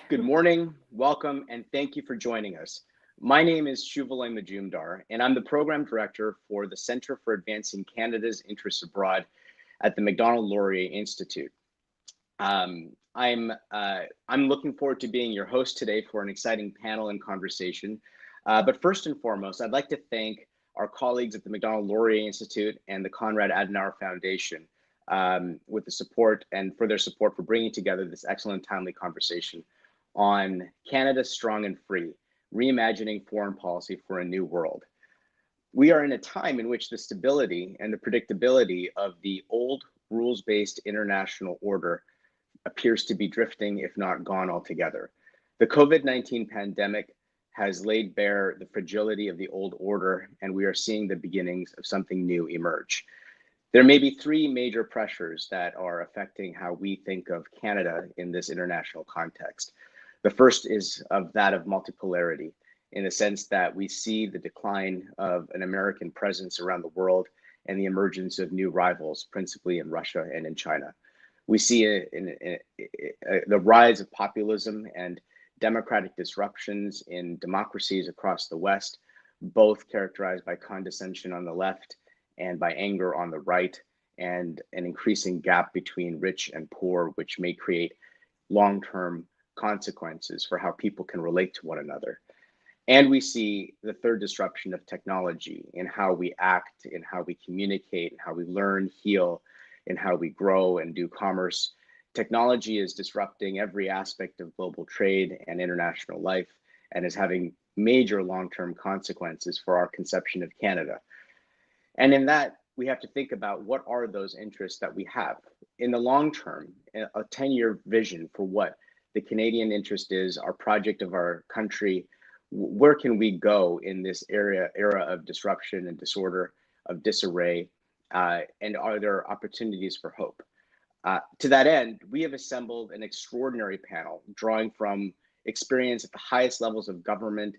Good morning, welcome, and thank you for joining us. My name is Shuvalay Majumdar, and I'm the Program Director for the Center for Advancing Canada's Interests Abroad at the Macdonald-Laurier Institute. I'm looking forward to being your host today for an exciting panel and conversation. But first and foremost, I'd like to thank our colleagues at the Macdonald-Laurier Institute and the Konrad Adenauer Foundation with the support and for their support for bringing together this excellent timely conversation on Canada Strong and Free, Reimagining Foreign Policy for a New World. We are in a time in which the stability and the predictability of the old rules-based international order appears to be drifting, if not gone altogether. The COVID-19 pandemic has laid bare the fragility of the old order, and we are seeing the beginnings of something new emerge. There may be three major pressures that are affecting how we think of Canada in this international context. The first is that of multipolarity, in the sense that we see the decline of an American presence around the world and the emergence of new rivals, principally in Russia and in China. We see the rise of populism and democratic disruptions in democracies across the West, both characterized by condescension on the left and by anger on the right, and an increasing gap between rich and poor, which may create long-term consequences for how people can relate to one another. And we see the third disruption of technology in how we act, in how we communicate, in how we learn, heal, in how we grow and do commerce. Technology is disrupting every aspect of global trade and international life and is having major long-term consequences for our conception of Canada. And in that, we have to think about what are those interests that we have. In the long term, a 10-year vision for what the Canadian interest is, our project of our country, where can we go in this era of disruption and disorder, of disarray, and are there opportunities for hope? To that end, we have assembled an extraordinary panel drawing from experience at the highest levels of government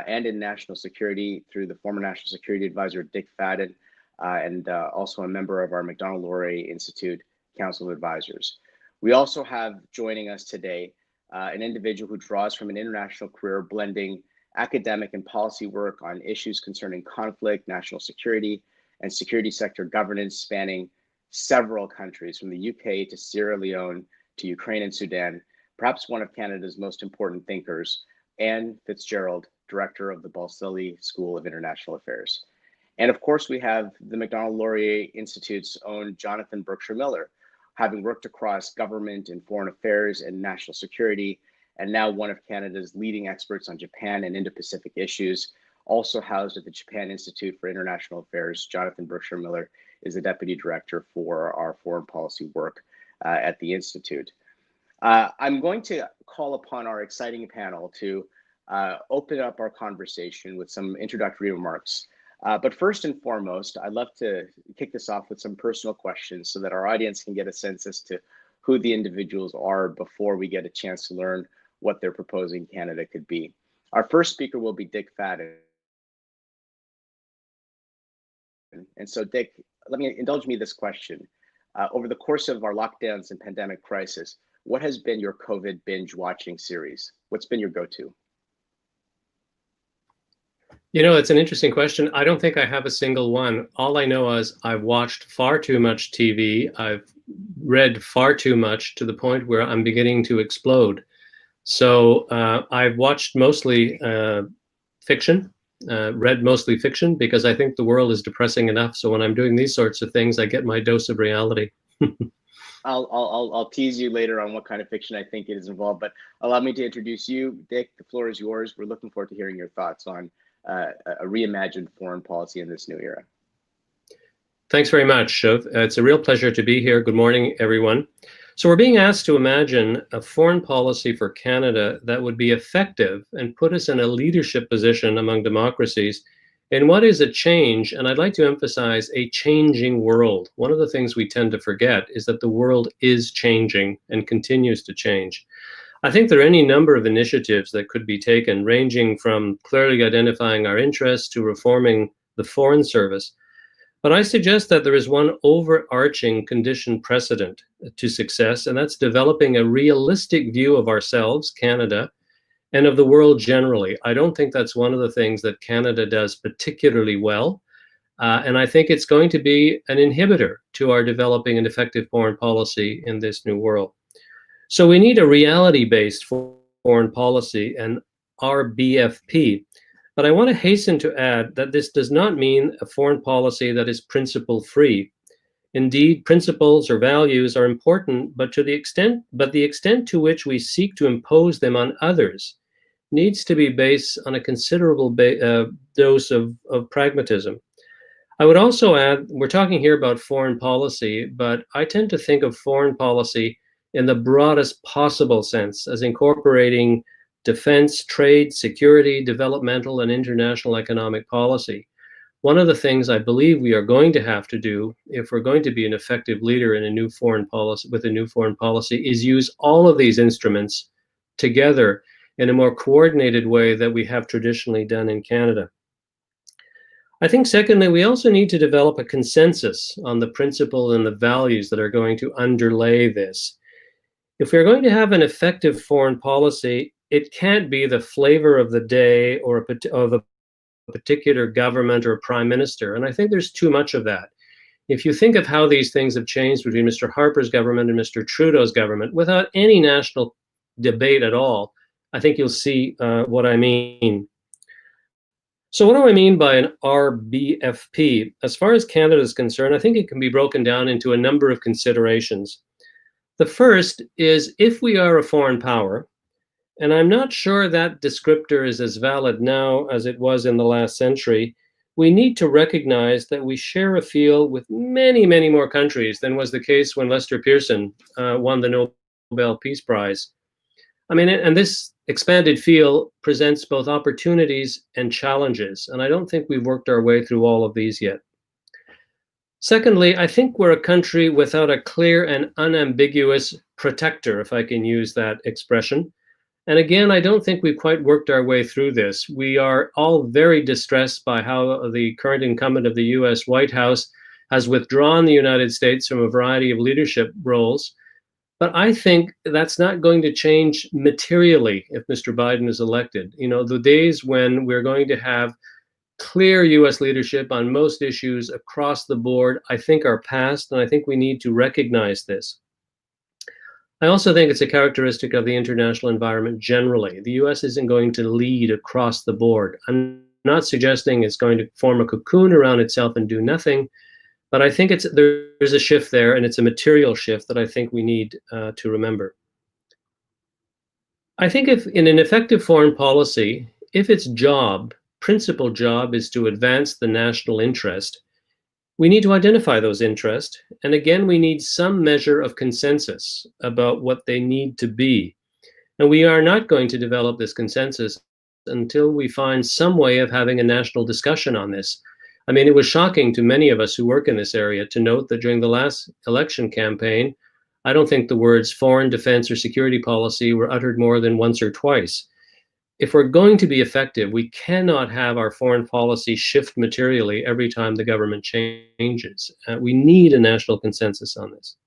and in national security through the former National Security Advisor, Dick Fadden, and also a member of our Macdonald-Laurier Institute Council of Advisors. We also have joining us today an individual who draws from an international career blending academic and policy work on issues concerning conflict, national security, and security sector governance spanning several countries from the UK to Sierra Leone to Ukraine and Sudan, perhaps one of Canada's most important thinkers, and Fitzgerald, director of the Balsillie School of International Affairs. And of course, we have the Macdonald-Laurier Institute's own Jonathan Berkshire Miller, having worked across government and foreign affairs and national security, and now one of Canada's leading experts on Japan and Indo-Pacific issues. Also housed at the Japan Institute for International Affairs, Jonathan Berkshire Miller is the deputy director for our foreign policy work at the Institute. I'm going to call upon our exciting panel to open up our conversation with some introductory remarks. But first and foremost, I'd love to kick this off with some personal questions so that our audience can get a sense as to who the individuals are before we get a chance to learn what they're proposing Canada could be. Our first speaker will be Dick Fadden. And so Dick, indulge me this question. Over the course of our lockdowns and pandemic crisis, what has been your COVID binge watching series? What's been your go-to? You know, it's an interesting question. I don't think I have a single one. All I know is I've watched far too much TV. I've read far too much to the point where I'm beginning to explode. So I've watched mostly fiction, read mostly fiction, because I think the world is depressing enough. So when I'm doing these sorts of things, I get my dose of reality. I'll tease you later on what kind of fiction I think it is involved, but allow me to introduce you. Dick, the floor is yours. We're looking forward to hearing your thoughts on a reimagined foreign policy in this new era. Thanks very much, Shiv. It's a real pleasure to be here. Good morning, everyone. So we're being asked to imagine a foreign policy for Canada that would be effective and put us in a leadership position among democracies in what is a change, and I'd like to emphasize a changing world. One of the things we tend to forget is that the world is changing and continues to change. I think there are any number of initiatives that could be taken, ranging from clearly identifying our interests to reforming the Foreign Service. But I suggest that there is one overarching condition precedent to success, and that's developing a realistic view of ourselves, Canada, and of the world generally. I don't think that's one of the things that Canada does particularly well. And I think it's going to be an inhibitor to our developing an effective foreign policy in this new world. So we need a reality-based foreign policy, and RBFP. But I want to hasten to add that this does not mean a foreign policy that is principle-free. Indeed, principles or values are important, but the extent to which we seek to impose them on others needs to be based on a considerable dose of pragmatism. I would also add, we're talking here about foreign policy, but I tend to think of foreign policy in the broadest possible sense, as incorporating defense, trade, security, developmental, and international economic policy. One of the things I believe we are going to have to do, if we're going to be an effective leader in a new foreign policy, with a new foreign policy, is use all of these instruments together in a more coordinated way that we have traditionally done in Canada. I think, secondly, we also need to develop a consensus on the principles and the values that are going to underlay this. If we're going to have an effective foreign policy, it can't be the flavor of the day or of a particular government or prime minister. And I think there's too much of that. If you think of how these things have changed between Mr. Harper's government and Mr. Trudeau's government, without any national debate at all, I think you'll see what I mean. So what do I mean by an RBFP? As far as Canada is concerned, I think it can be broken down into a number of considerations. The first is, if we are a foreign power, and I'm not sure that descriptor is as valid now as it was in the last century, we need to recognize that we share a field with many, many more countries than was the case when Lester Pearson won the Nobel Peace Prize. I mean, and this expanded field presents both opportunities and challenges, and I don't think we've worked our way through all of these yet. Secondly, I think we're a country without a clear and unambiguous protector, if I can use that expression. And again, I don't think we've quite worked our way through this. We are all very distressed by how the current incumbent of the US White House has withdrawn the United States from a variety of leadership roles. But I think that's not going to change materially if Mr. Biden is elected. You know, the days when we're going to have clear US leadership on most issues across the board, I think are past, and I think we need to recognize this. I also think it's a characteristic of the international environment generally. The US isn't going to lead across the board. I'm not suggesting it's going to form a cocoon around itself and do nothing, but I think there's a shift there, and it's a material shift that I think we need to remember. I think if in an effective foreign policy, if its principal job is to advance the national interest, we need to identify those interests. And again, we need some measure of consensus about what they need to be. And we are not going to develop this consensus until we find some way of having a national discussion on this. I mean, it was shocking to many of us who work in this area to note that during the last election campaign, I don't think the words foreign, defense, or security policy were uttered more than once or twice. If we're going to be effective, we cannot have our foreign policy shift materially every time the government changes. We need a national consensus on this.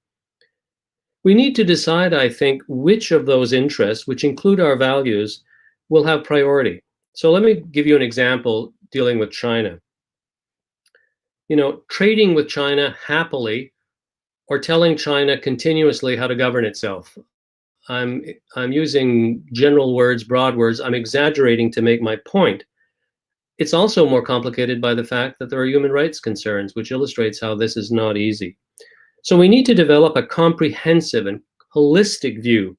We need to decide, I think, which of those interests, which include our values, will have priority. So let me give you an example dealing with China. You know, trading with China happily or telling China continuously how to govern itself. I'm using general words, broad words. I'm exaggerating to make my point. It's also more complicated by the fact that there are human rights concerns, which illustrates how this is not easy. So we need to develop a comprehensive and holistic view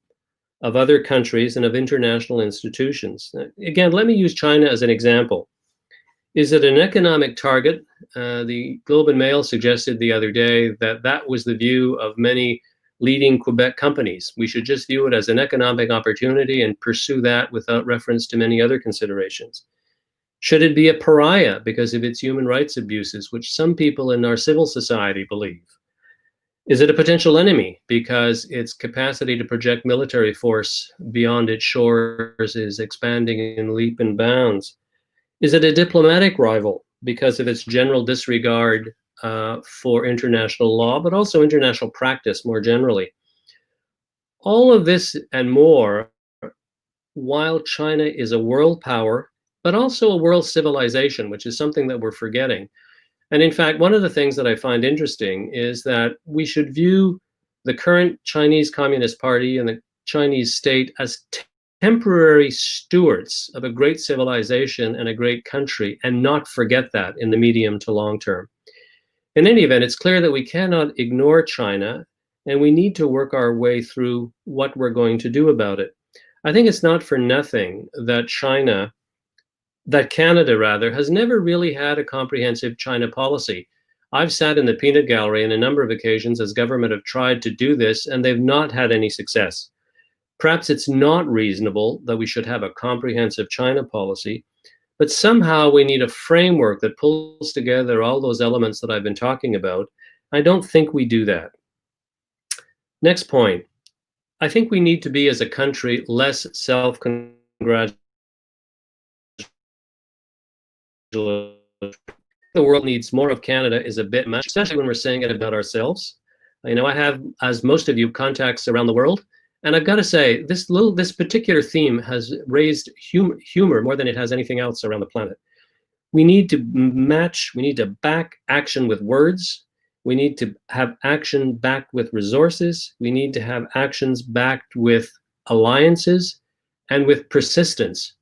of other countries and of international institutions. Again, let me use China as an example. Is it an economic target? The Globe and Mail suggested the other day that that was the view of many leading Quebec companies. We should just view it as an economic opportunity and pursue that without reference to many other considerations. Should it be a pariah because of its human rights abuses, which some people in our civil society believe? Is it a potential enemy because its capacity to project military force beyond its shores is expanding in leap and bounds? Is it a diplomatic rival because of its general disregard for international law, but also international practice more generally. All of this and more, while China is a world power, but also a world civilization, which is something that we're forgetting. And in fact, one of the things that I find interesting is that we should view the current Chinese Communist Party and the Chinese state as temporary stewards of a great civilization and a great country, and not forget that in the medium to long term. In any event, it's clear that we cannot ignore China, and we need to work our way through what we're going to do about it. I think it's not for nothing that Canada rather, has never really had a comprehensive China policy. I've sat in the peanut gallery on a number of occasions as government have tried to do this, and they've not had any success. Perhaps it's not reasonable that we should have a comprehensive China policy, but somehow we need a framework that pulls together all those elements that I've been talking about. I don't think we do that. Next point. I think we need to be, as a country, less self-congratulatory. The world needs more of Canada is a bit much, especially when we're saying it about ourselves. You know, I have, as most of you, contacts around the world, and I've got to say, this particular theme has raised humor more than it has anything else around the planet. We need to back action with words. We need to have action backed with resources. We need to have actions backed with alliances and with persistence,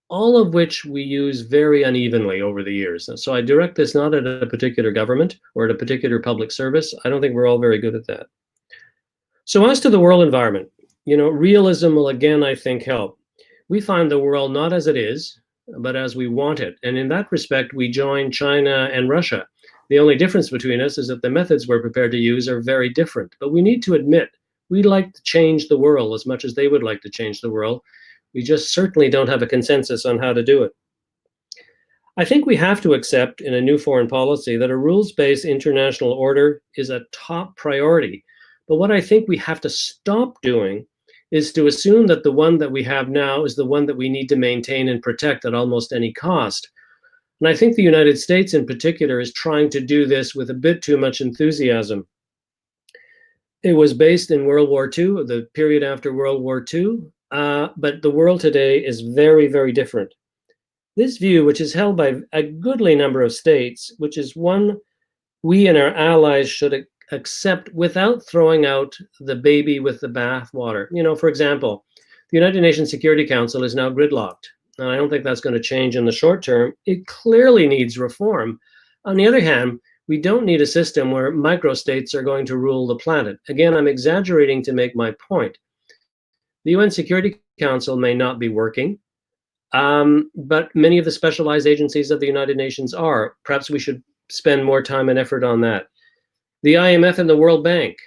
all of which we use very unevenly over the years. So I direct this not at a particular government or at a particular public service. I don't think we're all very good at that. So as to the world environment, you know, realism will again, I think, help. We find the world not as it is, but as we want it. And in that respect, we join China and Russia. The only difference between us is that the methods we're prepared to use are very different. But we need to admit, we'd like to change the world as much as they would like to change the world. We just certainly don't have a consensus on how to do it. I think we have to accept in a new foreign policy that a rules-based international order is a top priority. But what I think we have to stop doing is to assume that the one that we have now is the one that we need to maintain and protect at almost any cost. And I think the United States in particular is trying to do this with a bit too much enthusiasm. It was based in World War II, the period after World War II, but the world today is very, very different. This view, which is held by a goodly number of states, which is one we and our allies should accept without throwing out the baby with the bathwater. You know, for example, the United Nations Security Council is now gridlocked. And I don't think that's going to change in the short term. It clearly needs reform. On the other hand, we don't need a system where microstates are going to rule the planet. Again, I'm exaggerating to make my point. The UN Security Council may not be working, but many of the specialized agencies of the United Nations are. Perhaps we should spend more time and effort on that. The IMF and the World Bank,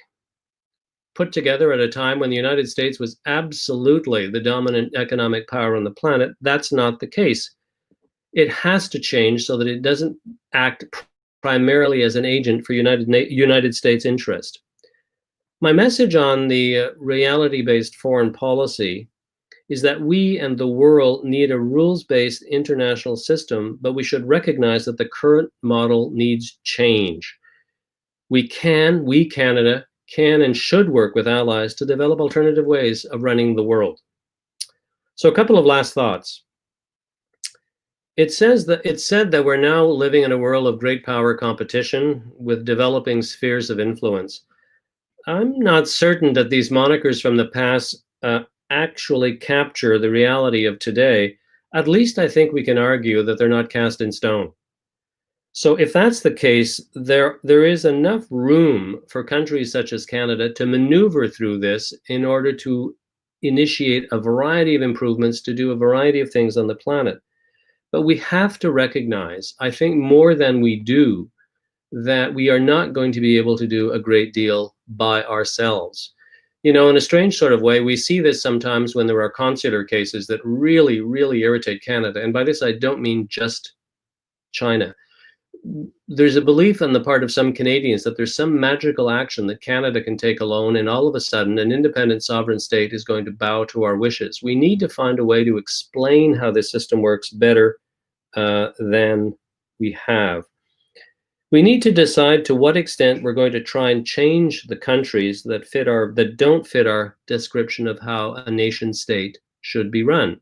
put together at a time when the United States was absolutely the dominant economic power on the planet, that's not the case. It has to change so that it doesn't act primarily as an agent for United States interest. My message on the reality-based foreign policy is that we and the world need a rules-based international system, but we should recognize that the current model needs change. We, Canada, can and should work with allies to develop alternative ways of running the world. So a couple of last thoughts. It's said that we're now living in a world of great power competition with developing spheres of influence. I'm not certain that these monikers from the past actually capture the reality of today. At least I think we can argue that they're not cast in stone. So if that's the case, there is enough room for countries such as Canada to maneuver through this in order to initiate a variety of improvements to do a variety of things on the planet. But we have to recognize, I think more than we do, that we are not going to be able to do a great deal by ourselves. You know, in a strange sort of way, we see this sometimes when there are consular cases that really, really irritate Canada. And by this, I don't mean just China. There's a belief on the part of some Canadians that there's some magical action that Canada can take alone, and all of a sudden an independent sovereign state is going to bow to our wishes. We need to find a way to explain how this system works better than we have. We need to decide to what extent we're going to try and change the countries that don't fit our description of how a nation state should be run.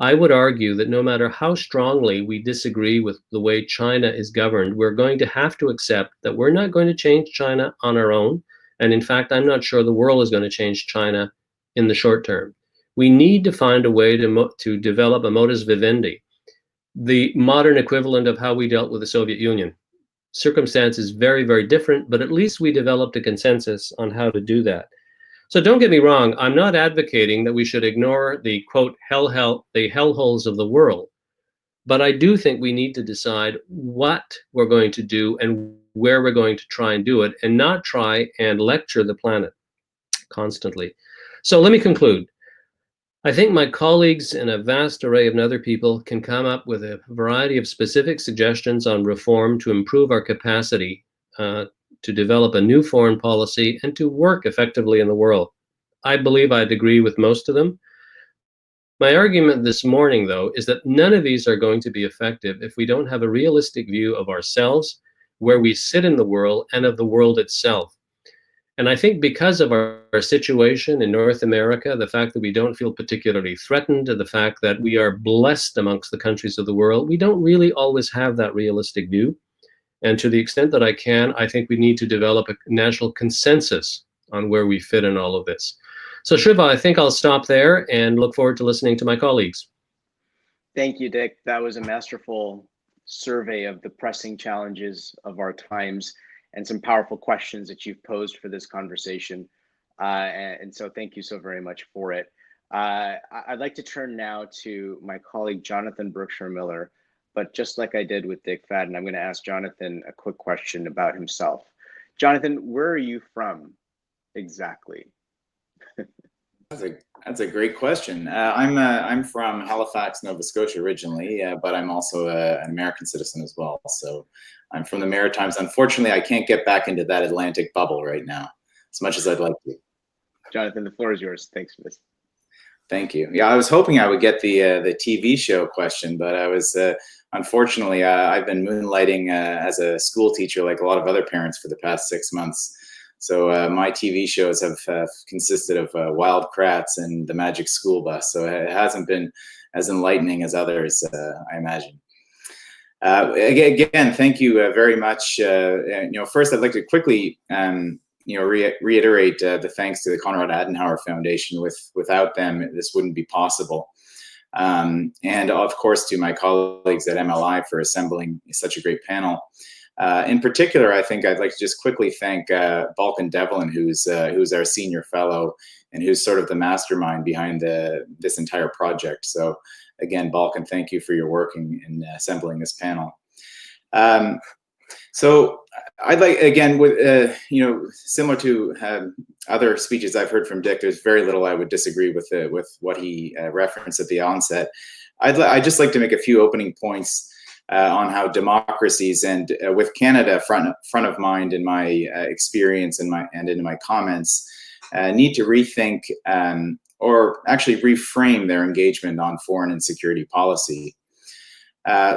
I would argue that no matter how strongly we disagree with the way China is governed, we're going to have to accept that we're not going to change China on our own. And in fact, I'm not sure the world is going to change China in the short term. We need to find a way to develop a modus vivendi, the modern equivalent of how we dealt with the Soviet Union. Circumstance is very, very different, but at least we developed a consensus on how to do that. So don't get me wrong, I'm not advocating that we should ignore the quote the hellholes of the world, but I do think we need to decide what we're going to do and where we're going to try and do it, and not try and lecture the planet constantly. So let me conclude. I think my colleagues and a vast array of other people can come up with a variety of specific suggestions on reform to improve our capacity to develop a new foreign policy and to work effectively in the world. I believe I'd agree with most of them. My argument this morning, though, is that none of these are going to be effective if we don't have a realistic view of ourselves, where we sit in the world, and of the world itself. And I think because of our situation in North America, the fact that we don't feel particularly threatened, and the fact that we are blessed amongst the countries of the world, we don't really always have that realistic view. And to the extent that I can, I think we need to develop a national consensus on where we fit in all of this. So Shiva, I think I'll stop there and look forward to listening to my colleagues. Thank you, Dick. That was a masterful survey of the pressing challenges of our times and some powerful questions that you've posed for this conversation. And so thank you so very much for it. I'd like to turn now to my colleague, Jonathan Berkshire-Miller. But just like I did with Dick Fadden, I'm going to ask Jonathan a quick question about himself. Jonathan, where are you from exactly? That's a great question. I'm from Halifax, Nova Scotia originally, but I'm also an American citizen as well. So I'm from the Maritimes. Unfortunately, I can't get back into that Atlantic bubble right now, as much as I'd like to. Jonathan, the floor is yours. Thanks for this. Thank you. Yeah, I was hoping I would get the TV show question, but I was unfortunately I've been moonlighting as a school teacher, like a lot of other parents, for the past 6 months. So my TV shows have consisted of Wild Kratts and The Magic School Bus. So it hasn't been as enlightening as others, I imagine. Again, thank you very much. First, I'd like to quickly reiterate the thanks to the Konrad Adenauer Foundation. Without them, this wouldn't be possible. And of course, to my colleagues at MLI for assembling such a great panel. In particular, I think I'd like to just quickly thank Balkan Devlin, who's our senior fellow and who's sort of the mastermind behind this entire project. So again, Balkan, thank you for your work in assembling this panel. So I'd like, again, with similar to other speeches I've heard from Dick, there's very little I would disagree with what he referenced at the onset. I'd just like to make a few opening points on how democracies, and with Canada front of mind in my experience and in my comments, need to rethink or actually reframe their engagement on foreign and security policy.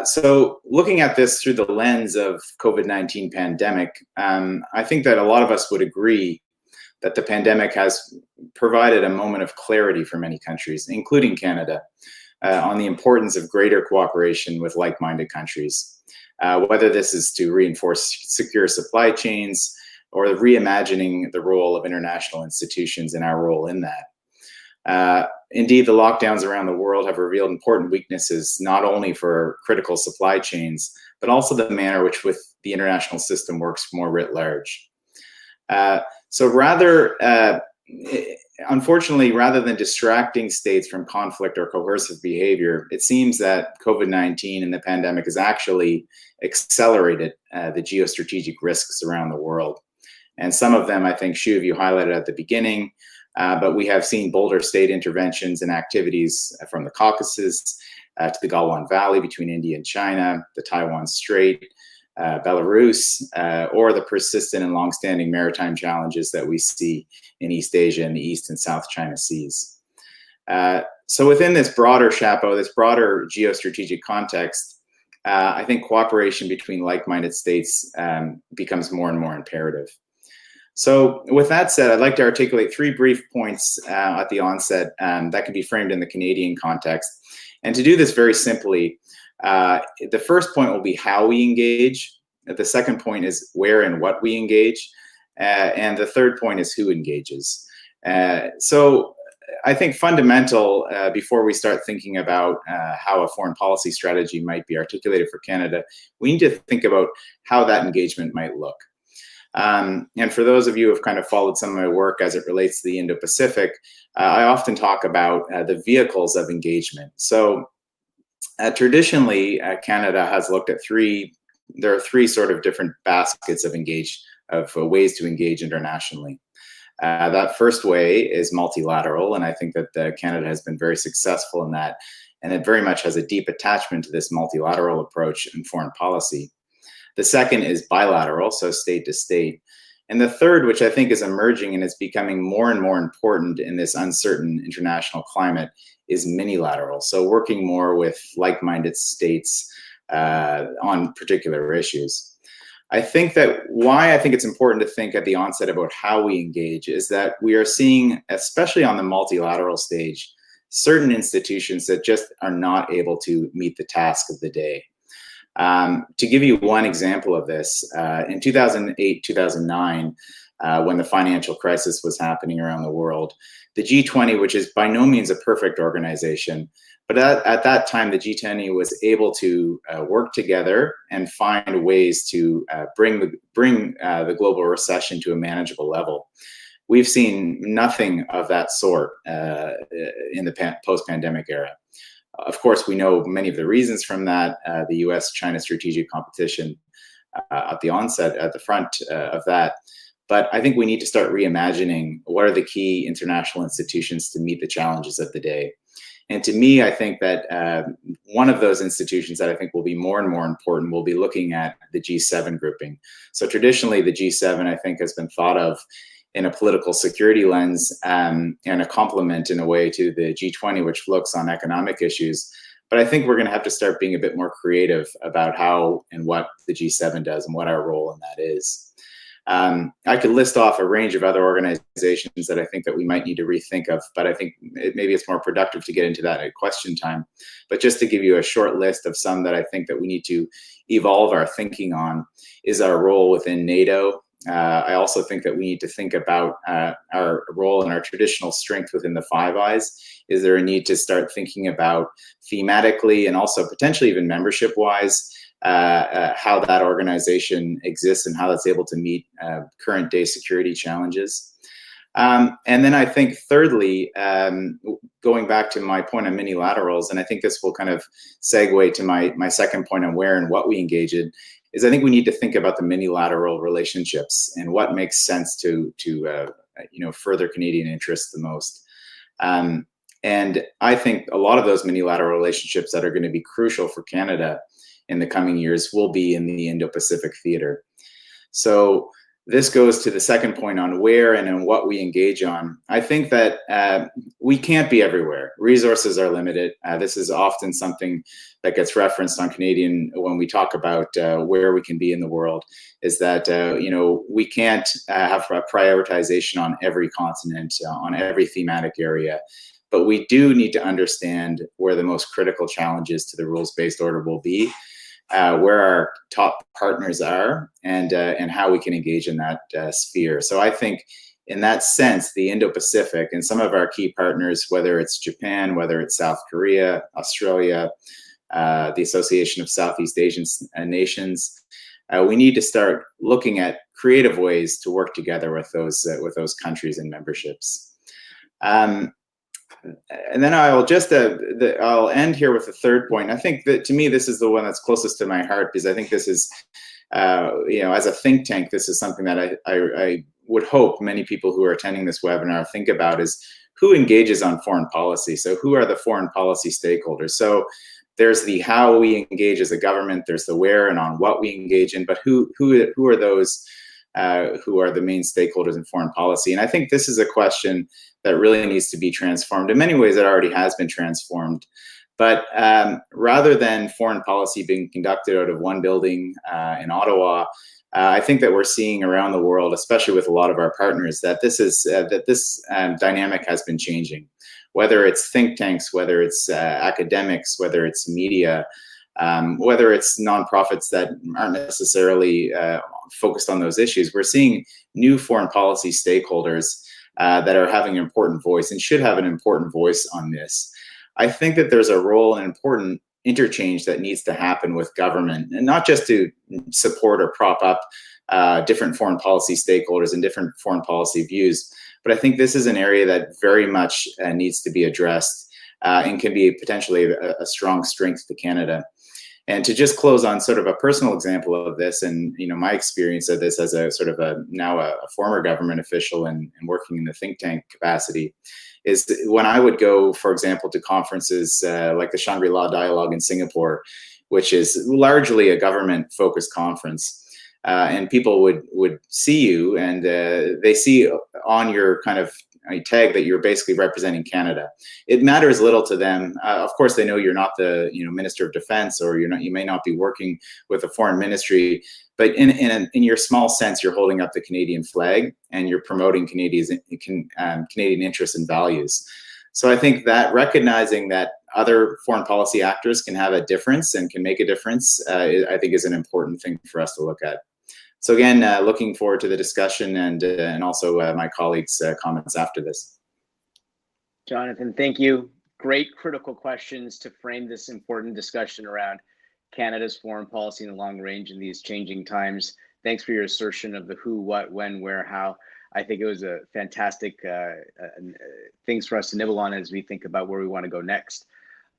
So looking at this through the lens of COVID-19 pandemic, I think that a lot of us would agree that the pandemic has provided a moment of clarity for many countries, including Canada, on the importance of greater cooperation with like-minded countries, whether this is to reinforce secure supply chains or reimagining the role of international institutions and our role in that. Indeed, the lockdowns around the world have revealed important weaknesses, not only for critical supply chains, but also the manner which the international system works more writ large. Unfortunately, rather than distracting states from conflict or coercive behavior, it seems that COVID-19 and the pandemic has actually accelerated the geostrategic risks around the world. And some of them, I think, Shuv, you highlighted at the beginning, but we have seen bolder state interventions and activities from the Caucasus to the Galwan Valley between India and China, the Taiwan Strait, Belarus, or the persistent and longstanding maritime challenges that we see in East Asia and the East and South China Seas. So within this broader chapeau, this broader geostrategic context, I think cooperation between like-minded states becomes more and more imperative. So with that said, I'd like to articulate 3 brief points at the onset that can be framed in the Canadian context. And to do this very simply, the first point will be how we engage. The second point is where and what we engage. And the third point is who engages. So I think fundamental, before we start thinking about how a foreign policy strategy might be articulated for Canada, we need to think about how that engagement might look. And for those of you who have kind of followed some of my work as it relates to the Indo-Pacific, I often talk about the vehicles of engagement. So traditionally, Canada has looked at there are 3 sort of different baskets of ways to engage internationally. That first way is multilateral, and I think that Canada has been very successful in that, and it very much has a deep attachment to this multilateral approach in foreign policy. The second is bilateral, so state to state. And the third, which I think is emerging and is becoming more and more important in this uncertain international climate, is minilateral, so working more with like-minded states on particular issues. I think that why I think it's important to think at the onset about how we engage is that we are seeing, especially on the multilateral stage, certain institutions that just are not able to meet the task of the day. To give you one example of this, in 2008, 2009, when the financial crisis was happening around the world, the G20, which is by no means a perfect organization, but at that time, the G20 was able to work together and find ways to bring the global recession to a manageable level. We've seen nothing of that sort in the post-pandemic era. Of course, we know many of the reasons from that, the US-China strategic competition at the onset, at the front of that. But I think we need to start reimagining what are the key international institutions to meet the challenges of the day. And to me, I think that one of those institutions that I think will be more and more important will be looking at the G7 grouping. So traditionally, the G7, I think, has been thought of in a political security lens and a complement in a way to the G20, which looks on economic issues. But I think we're going to have to start being a bit more creative about how and what the G7 does and what our role in that is. I could list off a range of other organizations that I think that we might need to rethink of, but I think maybe it's more productive to get into that at question time. But just to give you a short list of some that I think that we need to evolve our thinking on is our role within NATO. I also think that we need to think about our role and our traditional strength within the Five Eyes. Is there a need to start thinking about thematically and also potentially even membership-wise how that organization exists and how that's able to meet current day security challenges? And then I think thirdly, going back to my point on minilaterals, and I think this will kind of segue to my second point on where and what we engage in, is I think we need to think about the minilateral relationships and what makes sense to further Canadian interests the most. And I think a lot of those minilateral relationships that are going to be crucial for Canada in the coming years will be in the Indo-Pacific theater. So this goes to the second point on where and in what we engage on. I think that we can't be everywhere. Resources are limited. This is often something that gets referenced on Canadian when we talk about where we can be in the world, is that we can't have a prioritization on every continent, on every thematic area. But we do need to understand where the most critical challenges to the rules-based order will be, where our top partners are, and how we can engage in that sphere. So I think in that sense, the Indo-Pacific and some of our key partners, whether it's Japan, whether it's South Korea, Australia, the Association of Southeast Asian Nations, we need to start looking at creative ways to work together with those countries and memberships. And then I'll end here with the third point. I think that to me, this is the one that's closest to my heart, because I think this is, as a think tank, this is something that I would hope many people who are attending this webinar think about, is who engages on foreign policy. So who are the foreign policy stakeholders? So there's the how we engage as a government, there's the where and on what we engage in, but who are those who are the main stakeholders in foreign policy? And I think this is a question that really needs to be transformed. In many ways, it already has been transformed. But rather than foreign policy being conducted out of one building in Ottawa, I think that we're seeing around the world, especially with a lot of our partners, that this dynamic has been changing. Whether it's think tanks, whether it's academics, whether it's media, whether it's nonprofits that aren't necessarily focused on those issues, we're seeing new foreign policy stakeholders that are having an important voice and should have an important voice on this. I think that there's a role, an important interchange that needs to happen with government, and not just to support or prop up different foreign policy stakeholders and different foreign policy views. But I think this is an area that very much needs to be addressed and can be potentially a strong strength to Canada. And to just close on sort of a personal example of this, and my experience of this as a sort of now a former government official and working in the think tank capacity, is when I would go, for example, to conferences like the Shangri-La Dialogue in Singapore, which is largely a government-focused conference, and people would see you, and they see on your kind of tag that you're basically representing Canada. It matters little to them. Of course, they know you're not the Minister of Defense, or you may not be working with a foreign ministry, but in your small sense, you're holding up the Canadian flag and you're promoting Canadian interests and values. So I think that recognizing that other foreign policy actors can have a difference and can make a difference, I think is an important thing for us to look at. So again, looking forward to the discussion and also my colleagues' comments after this. Jonathan, thank you. Great critical questions to frame this important discussion around Canada's foreign policy in the long range in these changing times. Thanks for your assertion of the who, what, when, where, how. I think it was a fantastic things for us to nibble on as we think about where we want to go next.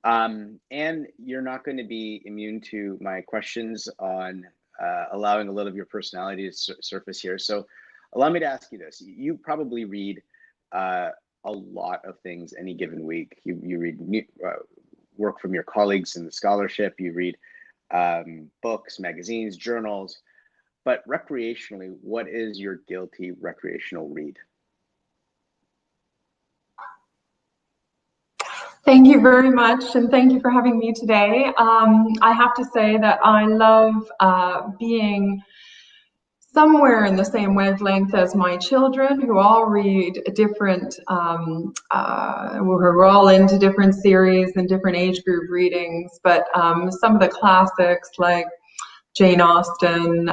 And you're not going to be immune to my questions on allowing a little of your personality to surface here. So allow me to ask you this. You probably read a lot of things any given week. You read work from your colleagues in the scholarship, you read books, magazines, journals, but recreationally, what is your guilty recreational read? Thank you very much, and thank you for having me today. I have to say that I love being somewhere in the same wavelength as my children, who all read different, who are all into different series and different age group readings, but some of the classics like Jane Austen,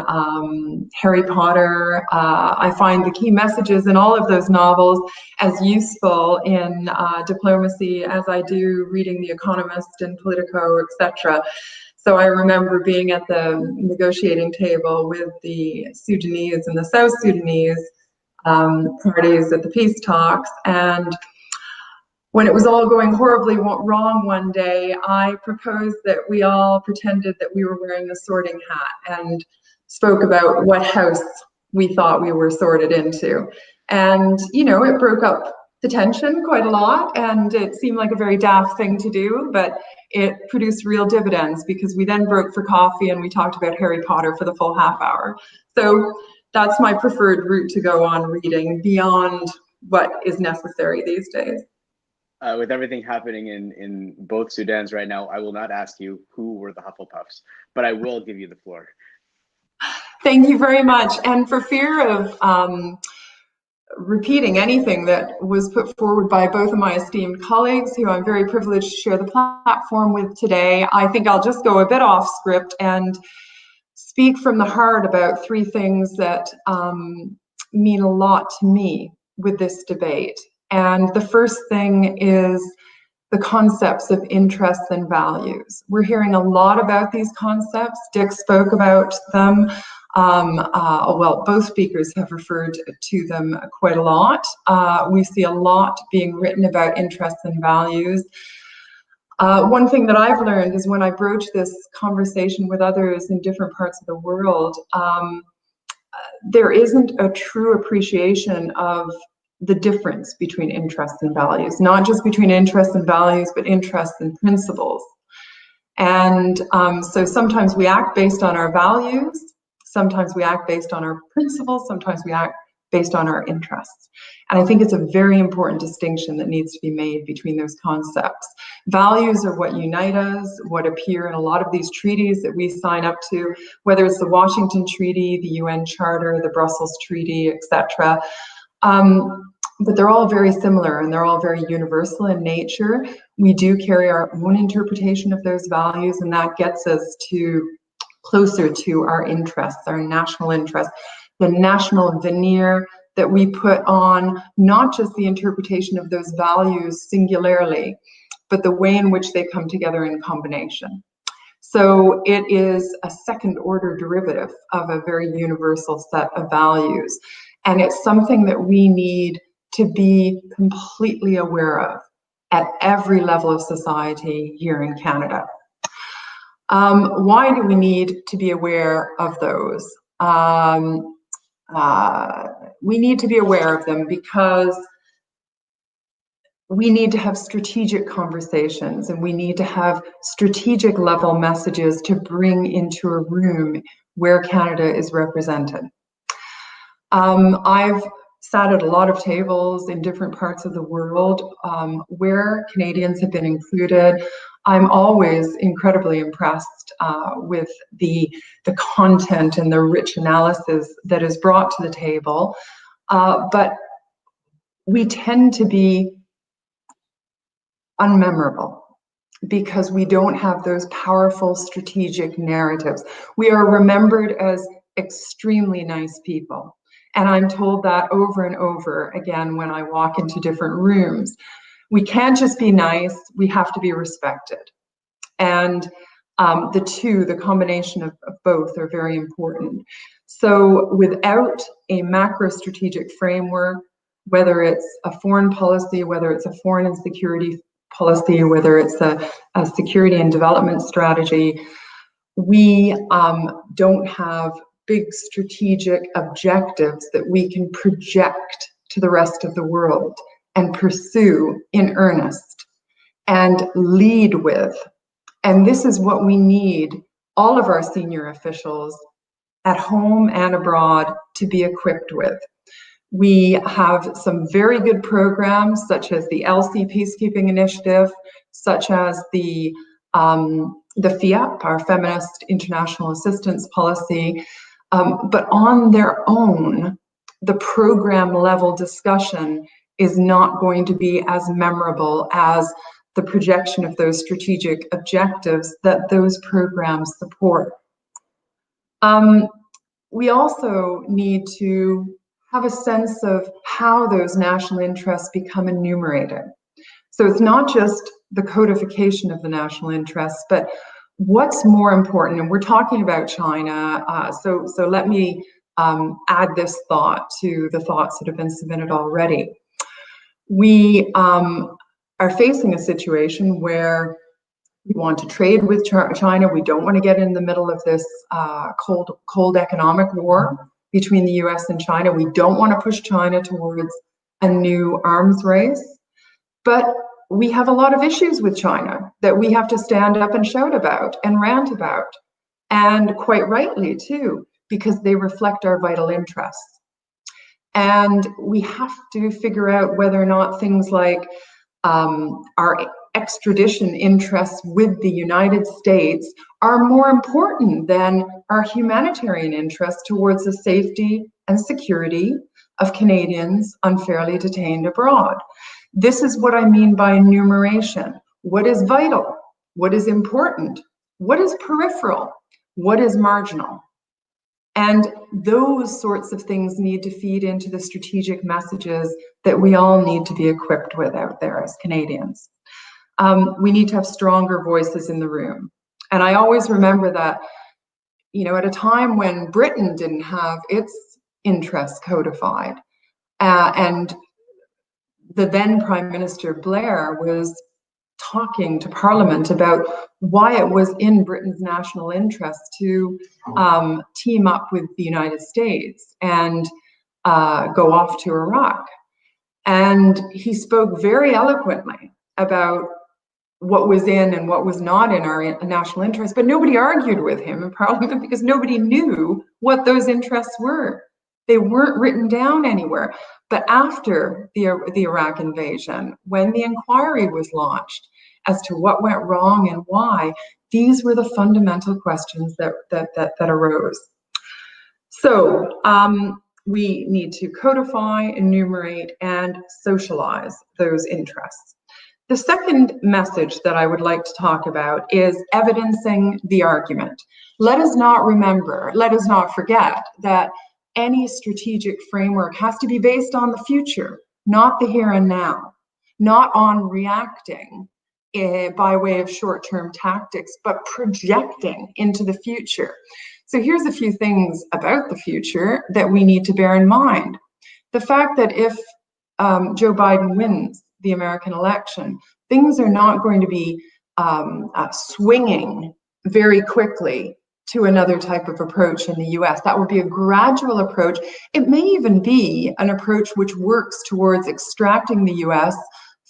Harry Potter, I find the key messages in all of those novels as useful in diplomacy as I do reading The Economist and Politico, etc. So I remember being at the negotiating table with the Sudanese and the South Sudanese parties at the peace talks, and when it was all going horribly wrong one day, I proposed that we all pretended that we were wearing a sorting hat and spoke about what house we thought we were sorted into. And, it broke up the tension quite a lot, and it seemed like a very daft thing to do, but it produced real dividends because we then broke for coffee and we talked about Harry Potter for the full half hour. So that's my preferred route to go on reading beyond what is necessary these days. With everything happening in both Sudans right now, I will not ask you who were the Hufflepuffs, but I will give you the floor. Thank you very much. And for fear of repeating anything that was put forward by both of my esteemed colleagues, who I'm very privileged to share the platform with today, I think I'll just go a bit off script and speak from the heart about three things that mean a lot to me with this debate. And the first thing is the concepts of interests and values. We're hearing a lot about these concepts. Dick spoke about them. Well, both speakers have referred to them quite a lot. We see a lot being written about interests and values. One thing that I've learned is when I broach this conversation with others in different parts of the world, there isn't a true appreciation of the difference between interests and values, not just between interests and values, but interests and principles. And so sometimes we act based on our values, sometimes we act based on our principles, sometimes we act based on our interests. And I think it's a very important distinction that needs to be made between those concepts. Values are what unite us, what appear in a lot of these treaties that we sign up to, whether it's the Washington Treaty, the UN Charter, the Brussels Treaty, etc. But they're all very similar and they're all very universal in nature. We do carry our own interpretation of those values, and that gets us closer to our interests, our national interests, the national veneer that we put on not just the interpretation of those values singularly, but the way in which they come together in combination. So it is a second order derivative of a very universal set of values. And it's something that we need to be completely aware of at every level of society here in Canada. Why do we need to be aware of those? We need to be aware of them because we need to have strategic conversations, and we need to have strategic level messages to bring into a room where Canada is represented. I've sat at a lot of tables in different parts of the world where Canadians have been included. I'm always incredibly impressed with the content and the rich analysis that is brought to the table, but we tend to be unmemorable because we don't have those powerful strategic narratives. We are remembered as extremely nice people. And I'm told that over and over again when I walk into different rooms. We can't just be nice, we have to be respected. And the combination of both are very important. So without a macro strategic framework, whether it's a foreign policy, whether it's a foreign and security policy, whether it's a security and development strategy, we don't have big strategic objectives that we can project to the rest of the world and pursue in earnest and lead with. And this is what we need all of our senior officials at home and abroad to be equipped with. We have some very good programs such as the ELSI Peacekeeping Initiative, such as the FIAP, our Feminist International Assistance Policy, but on their own, the program level discussion is not going to be as memorable as the projection of those strategic objectives that those programs support. We also need to have a sense of how those national interests become enumerated. So it's not just the codification of the national interests, but what's more important, and we're talking about China, so let me add this thought to the thoughts that have been submitted already. We are facing a situation where we want to trade with China. We don't want to get in the middle of this cold economic war between the US and China. We don't want to push China towards a new arms race, but we have a lot of issues with China that we have to stand up and shout about and rant about, and quite rightly too, because they reflect our vital interests. And we have to figure out whether or not things like our extradition interests with the United States are more important than our humanitarian interests towards the safety and security of Canadians unfairly detained abroad. This is what I mean by enumeration. What is vital? What is important? What is peripheral? What is marginal? And those sorts of things need to feed into the strategic messages that we all need to be equipped with out there as Canadians. We need to have stronger voices in the room. And I always remember that, you know, at a time when Britain didn't have its interests codified, and the then Prime Minister Blair was talking to Parliament about why it was in Britain's national interest to team up with the United States and go off to Iraq. And he spoke very eloquently about what was in and what was not in our national interest, but nobody argued with him in Parliament because nobody knew what those interests were. They weren't written down anywhere. But after the Iraq invasion, when the inquiry was launched as to what went wrong and why, these were the fundamental questions that arose. So we need to codify, enumerate, and socialize those interests. The second message that I would like to talk about is evidencing the argument. Let us not forget that any strategic framework has to be based on the future, not the here and now, not on reacting by way of short-term tactics, but projecting into the future. So here's a few things about the future that we need to bear in mind. The fact that if Joe Biden wins the American election, things are not going to be swinging very quickly to another type of approach in the US. That will be a gradual approach. It may even be an approach which works towards extracting the US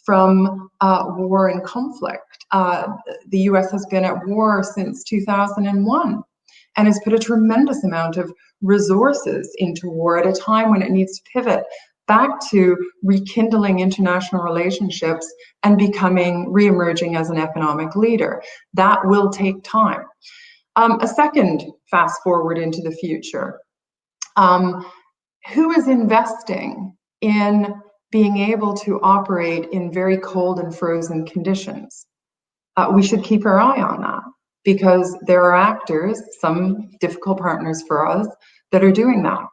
from war and conflict. The US has been at war since 2001 and has put a tremendous amount of resources into war at a time when it needs to pivot back to rekindling international relationships and re-emerging as an economic leader. That will take time. A second fast forward into the future. Who is investing in being able to operate in very cold and frozen conditions? We should keep our eye on that, because there are actors, some difficult partners for us, that are doing that.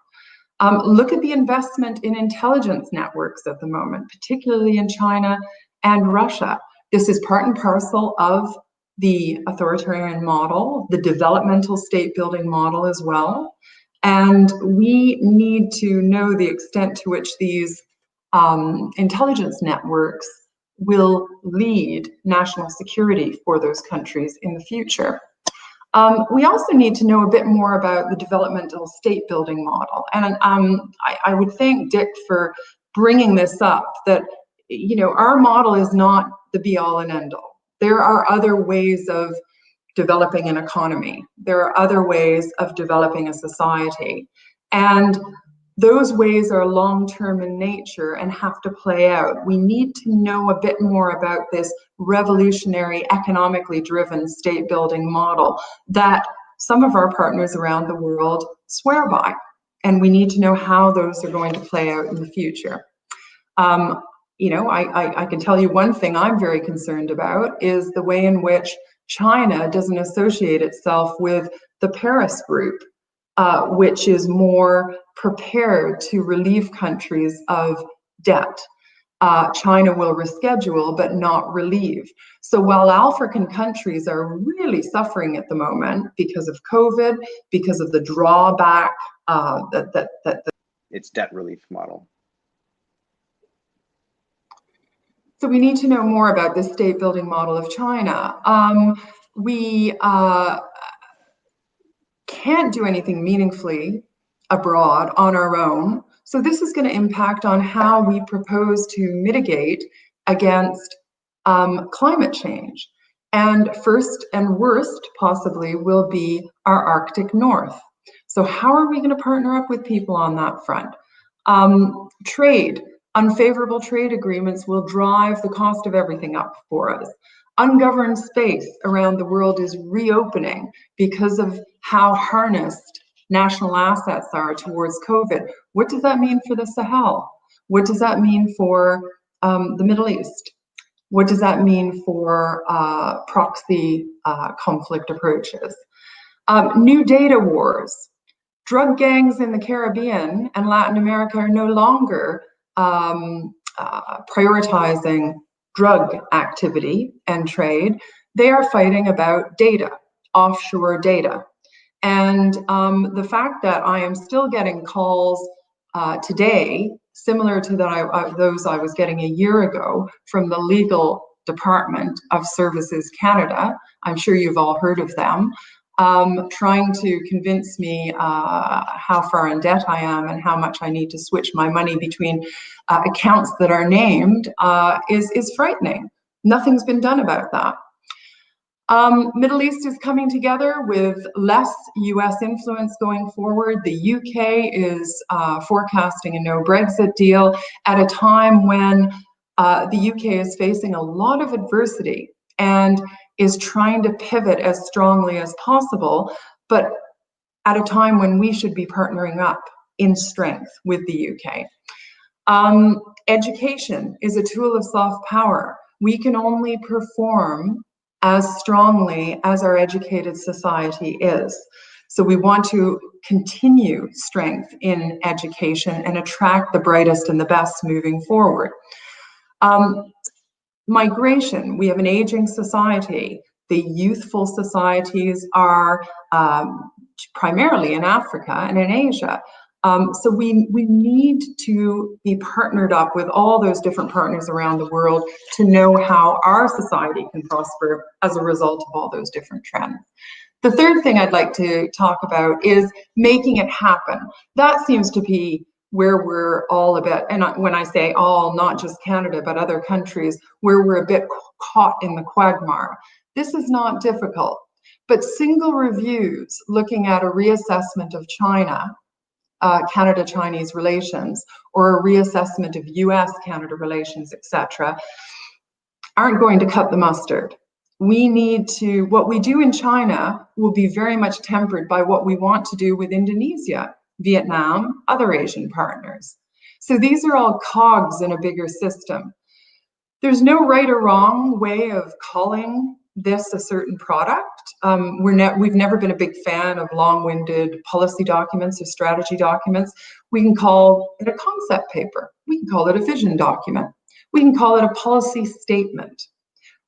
Look at the investment in intelligence networks at the moment, particularly in China and Russia. This is part and parcel of the authoritarian model, the developmental state building model as well. And we need to know the extent to which these intelligence networks will lead national security for those countries in the future. We also need to know a bit more about the developmental state building model. And I would thank Dick for bringing this up, that, you know, our model is not the be all and end all. There are other ways of developing an economy. There are other ways of developing a society. And those ways are long-term in nature and have to play out. We need to know a bit more about this revolutionary, economically driven state building model that some of our partners around the world swear by. And we need to know how those are going to play out in the future. You know, I can tell you one thing I'm very concerned about is the way in which China doesn't associate itself with the Paris group, which is more prepared to relieve countries of debt. China will reschedule, but not relieve. So while African countries are really suffering at the moment because of COVID, because of the drawback its debt relief model. So we need to know more about the state building model of China. We can't do anything meaningfully abroad on our own. So this is going to impact on how we propose to mitigate against climate change. And first and worst possibly will be our Arctic North. So how are we going to partner up with people on that front? Trade. Unfavorable trade agreements will drive the cost of everything up for us. Ungoverned space around the world is reopening because of how harnessed national assets are towards COVID. What does that mean for the Sahel? What does that mean for the Middle East? What does that mean for proxy conflict approaches? New data wars. Drug gangs in the Caribbean and Latin America are no longer prioritizing drug activity and trade. They are fighting about data, offshore data. And the fact that I am still getting calls today, similar to those I was getting a year ago from the Legal Department of Services Canada, I'm sure you've all heard of them, trying to convince me how far in debt I am and how much I need to switch my money between accounts that are named is frightening. Nothing's been done about that. Middle East is coming together with less US influence going forward. The UK is forecasting a no Brexit deal at a time when the UK is facing a lot of adversity and is trying to pivot as strongly as possible, but at a time when we should be partnering up in strength with the UK. Education is a tool of soft power. We can only perform as strongly as our educated society is. So we want to continue strength in education and attract the brightest and the best moving forward. Migration, we have an aging society. The youthful societies are primarily in Africa and in Asia. So we need to be partnered up with all those different partners around the world to know how our society can prosper as a result of all those different trends. The third thing I'd like to talk about is making it happen. That seems to be where we're all a bit, and when I say all, not just Canada, but other countries, where we're a bit caught in the quagmire. This is not difficult, but single reviews looking at a reassessment of China, Canada-Chinese relations, or a reassessment of US-Canada relations, etc., aren't going to cut the mustard. We need to, what we do in China will be very much tempered by what we want to do with Indonesia, Vietnam, other Asian partners. So these are all cogs in a bigger system. There's no right or wrong way of calling this a certain product. We've never been a big fan of long-winded policy documents or strategy documents. We can call it a concept paper. We can call it a vision document. We can call it a policy statement.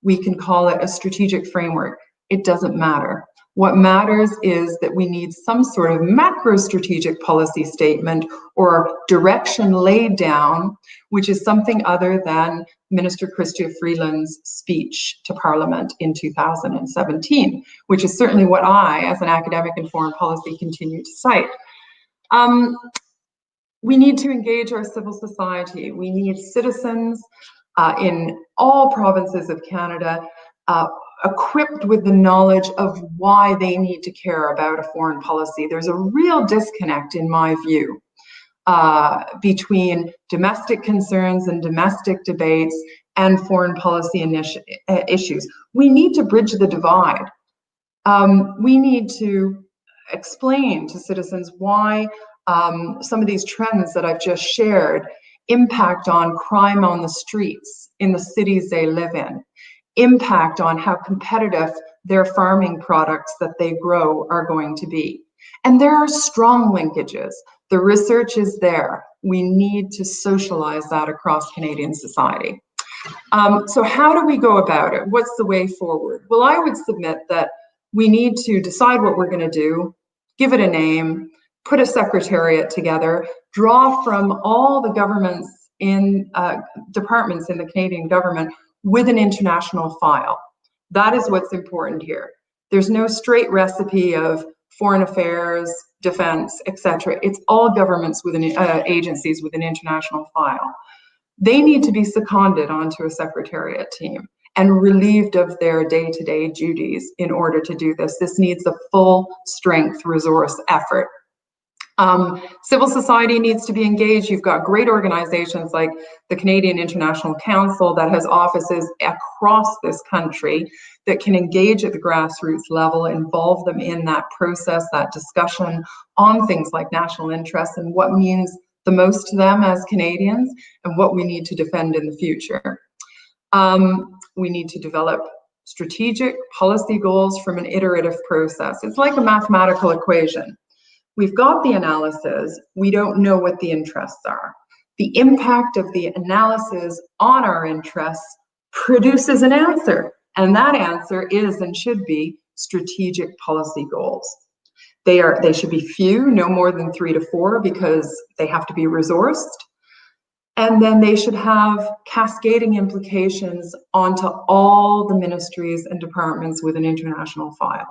We can call it a strategic framework. It doesn't matter. What matters is that we need some sort of macro strategic policy statement or direction laid down, which is something other than Minister Chrystia Freeland's speech to Parliament in 2017, which is certainly what I, as an academic in foreign policy, continue to cite. We need to engage our civil society. We need citizens in all provinces of Canada equipped with the knowledge of why they need to care about a foreign policy. There's a real disconnect, in my view, between domestic concerns and domestic debates and foreign policy issues. We need to bridge the divide. We need to explain to citizens why some of these trends that I've just shared impact on crime on the streets in the cities they live in, impact on how competitive their farming products that they grow are going to be. And there are strong linkages. The research is there. We need to socialize that across Canadian society. So how do we go about it? What's the way forward? Well, I would submit that we need to decide what we're going to do, give it a name, put a secretariat together, draw from all the governments in departments in the Canadian government with an international file. That is what's important here. There's no straight recipe of foreign affairs, defense, etc. It's all governments with agencies with an international file. They need to be seconded onto a secretariat team and relieved of their day-to-day duties in order to do this. This needs a full strength resource effort. Civil society needs to be engaged. You've got great organizations like the Canadian International Council that has offices across this country that can engage at the grassroots level, involve them in that process, that discussion on things like national interests and what means the most to them as Canadians and what we need to defend in the future. We need to develop strategic policy goals from an iterative process. It's like a mathematical equation. We've got the analysis, we don't know what the interests are. The impact of the analysis on our interests produces an answer, and that answer is and should be strategic policy goals. They should be few, no more than 3 to 4, because they have to be resourced. And then they should have cascading implications onto all the ministries and departments with an international file.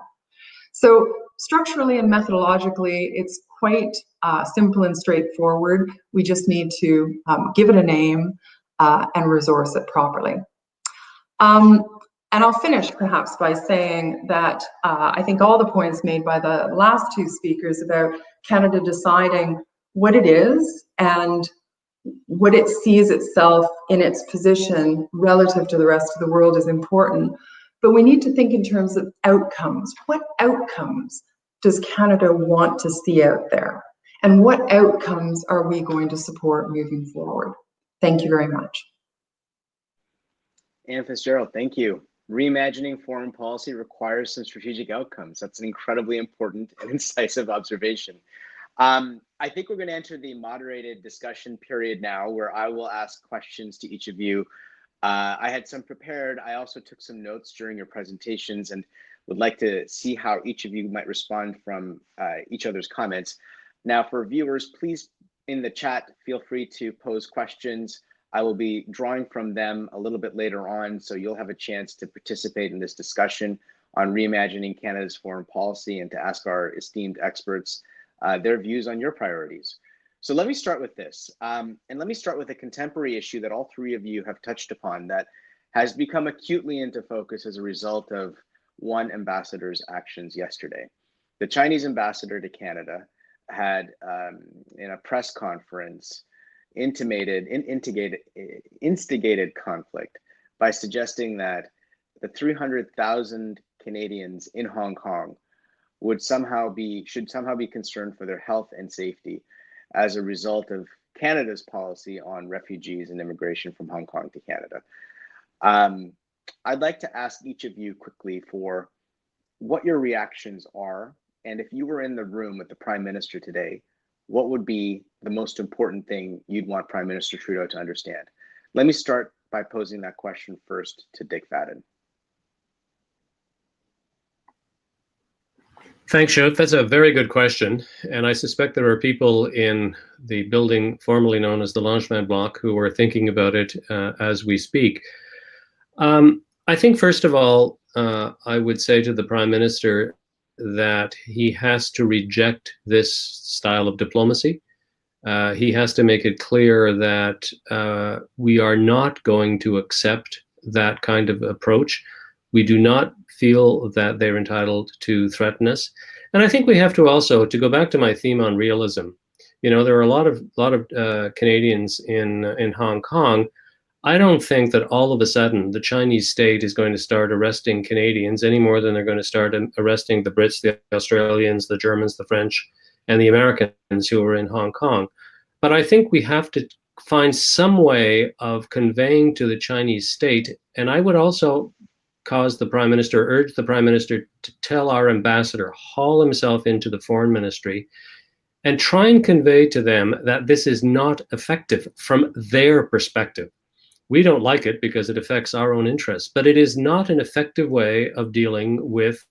So structurally and methodologically, it's quite simple and straightforward. We just need to give it a name and resource it properly. And I'll finish perhaps by saying that I think all the points made by the last two speakers about Canada deciding what it is and what it sees itself in its position relative to the rest of the world is important. But we need to think in terms of outcomes. What outcomes does Canada want to see out there? And what outcomes are we going to support moving forward? Thank you very much. Anne Fitzgerald, thank you. Reimagining foreign policy requires some strategic outcomes. That's an incredibly important and incisive observation. I think we're going to enter the moderated discussion period now, where I will ask questions to each of you. I had some prepared. I also took some notes during your presentations and would like to see how each of you might respond from each other's comments. Now, for viewers, please, in the chat, feel free to pose questions. I will be drawing from them a little bit later on, so you'll have a chance to participate in this discussion on reimagining Canada's foreign policy and to ask our esteemed experts their views on your priorities. So let me start with this, and let me start with a contemporary issue that all three of you have touched upon that has become acutely into focus as a result of one ambassador's actions yesterday. The Chinese ambassador to Canada had, in a press conference, instigated conflict by suggesting that the 300,000 Canadians in Hong Kong should somehow be concerned for their health and safety as a result of Canada's policy on refugees and immigration from Hong Kong to Canada. I'd like to ask each of you quickly for what your reactions are, and if you were in the room with the Prime Minister today, what would be the most important thing you'd want Prime Minister Trudeau to understand? Let me start by posing that question first to Dick Fadden. Thanks, Shove. That's a very good question. And I suspect there are people in the building formerly known as the Langevin Block who are thinking about it as we speak. I think, first of all, I would say to the Prime Minister that he has to reject this style of diplomacy. He has to make it clear that we are not going to accept that kind of approach. We do not feel that they're entitled to threaten us. And I think we have to also, to go back to my theme on realism, you know, there are a lot of Canadians in Hong Kong. I don't think that all of a sudden the Chinese state is going to start arresting Canadians any more than they're going to start arresting the Brits, the Australians, the Germans, the French, and the Americans who are in Hong Kong. But I think we have to find some way of conveying to the Chinese state, and I would also urge the Prime Minister to tell our ambassador, haul himself into the foreign ministry, and try and convey to them that this is not effective from their perspective. We don't like it because it affects our own interests, but it is not an effective way of dealing with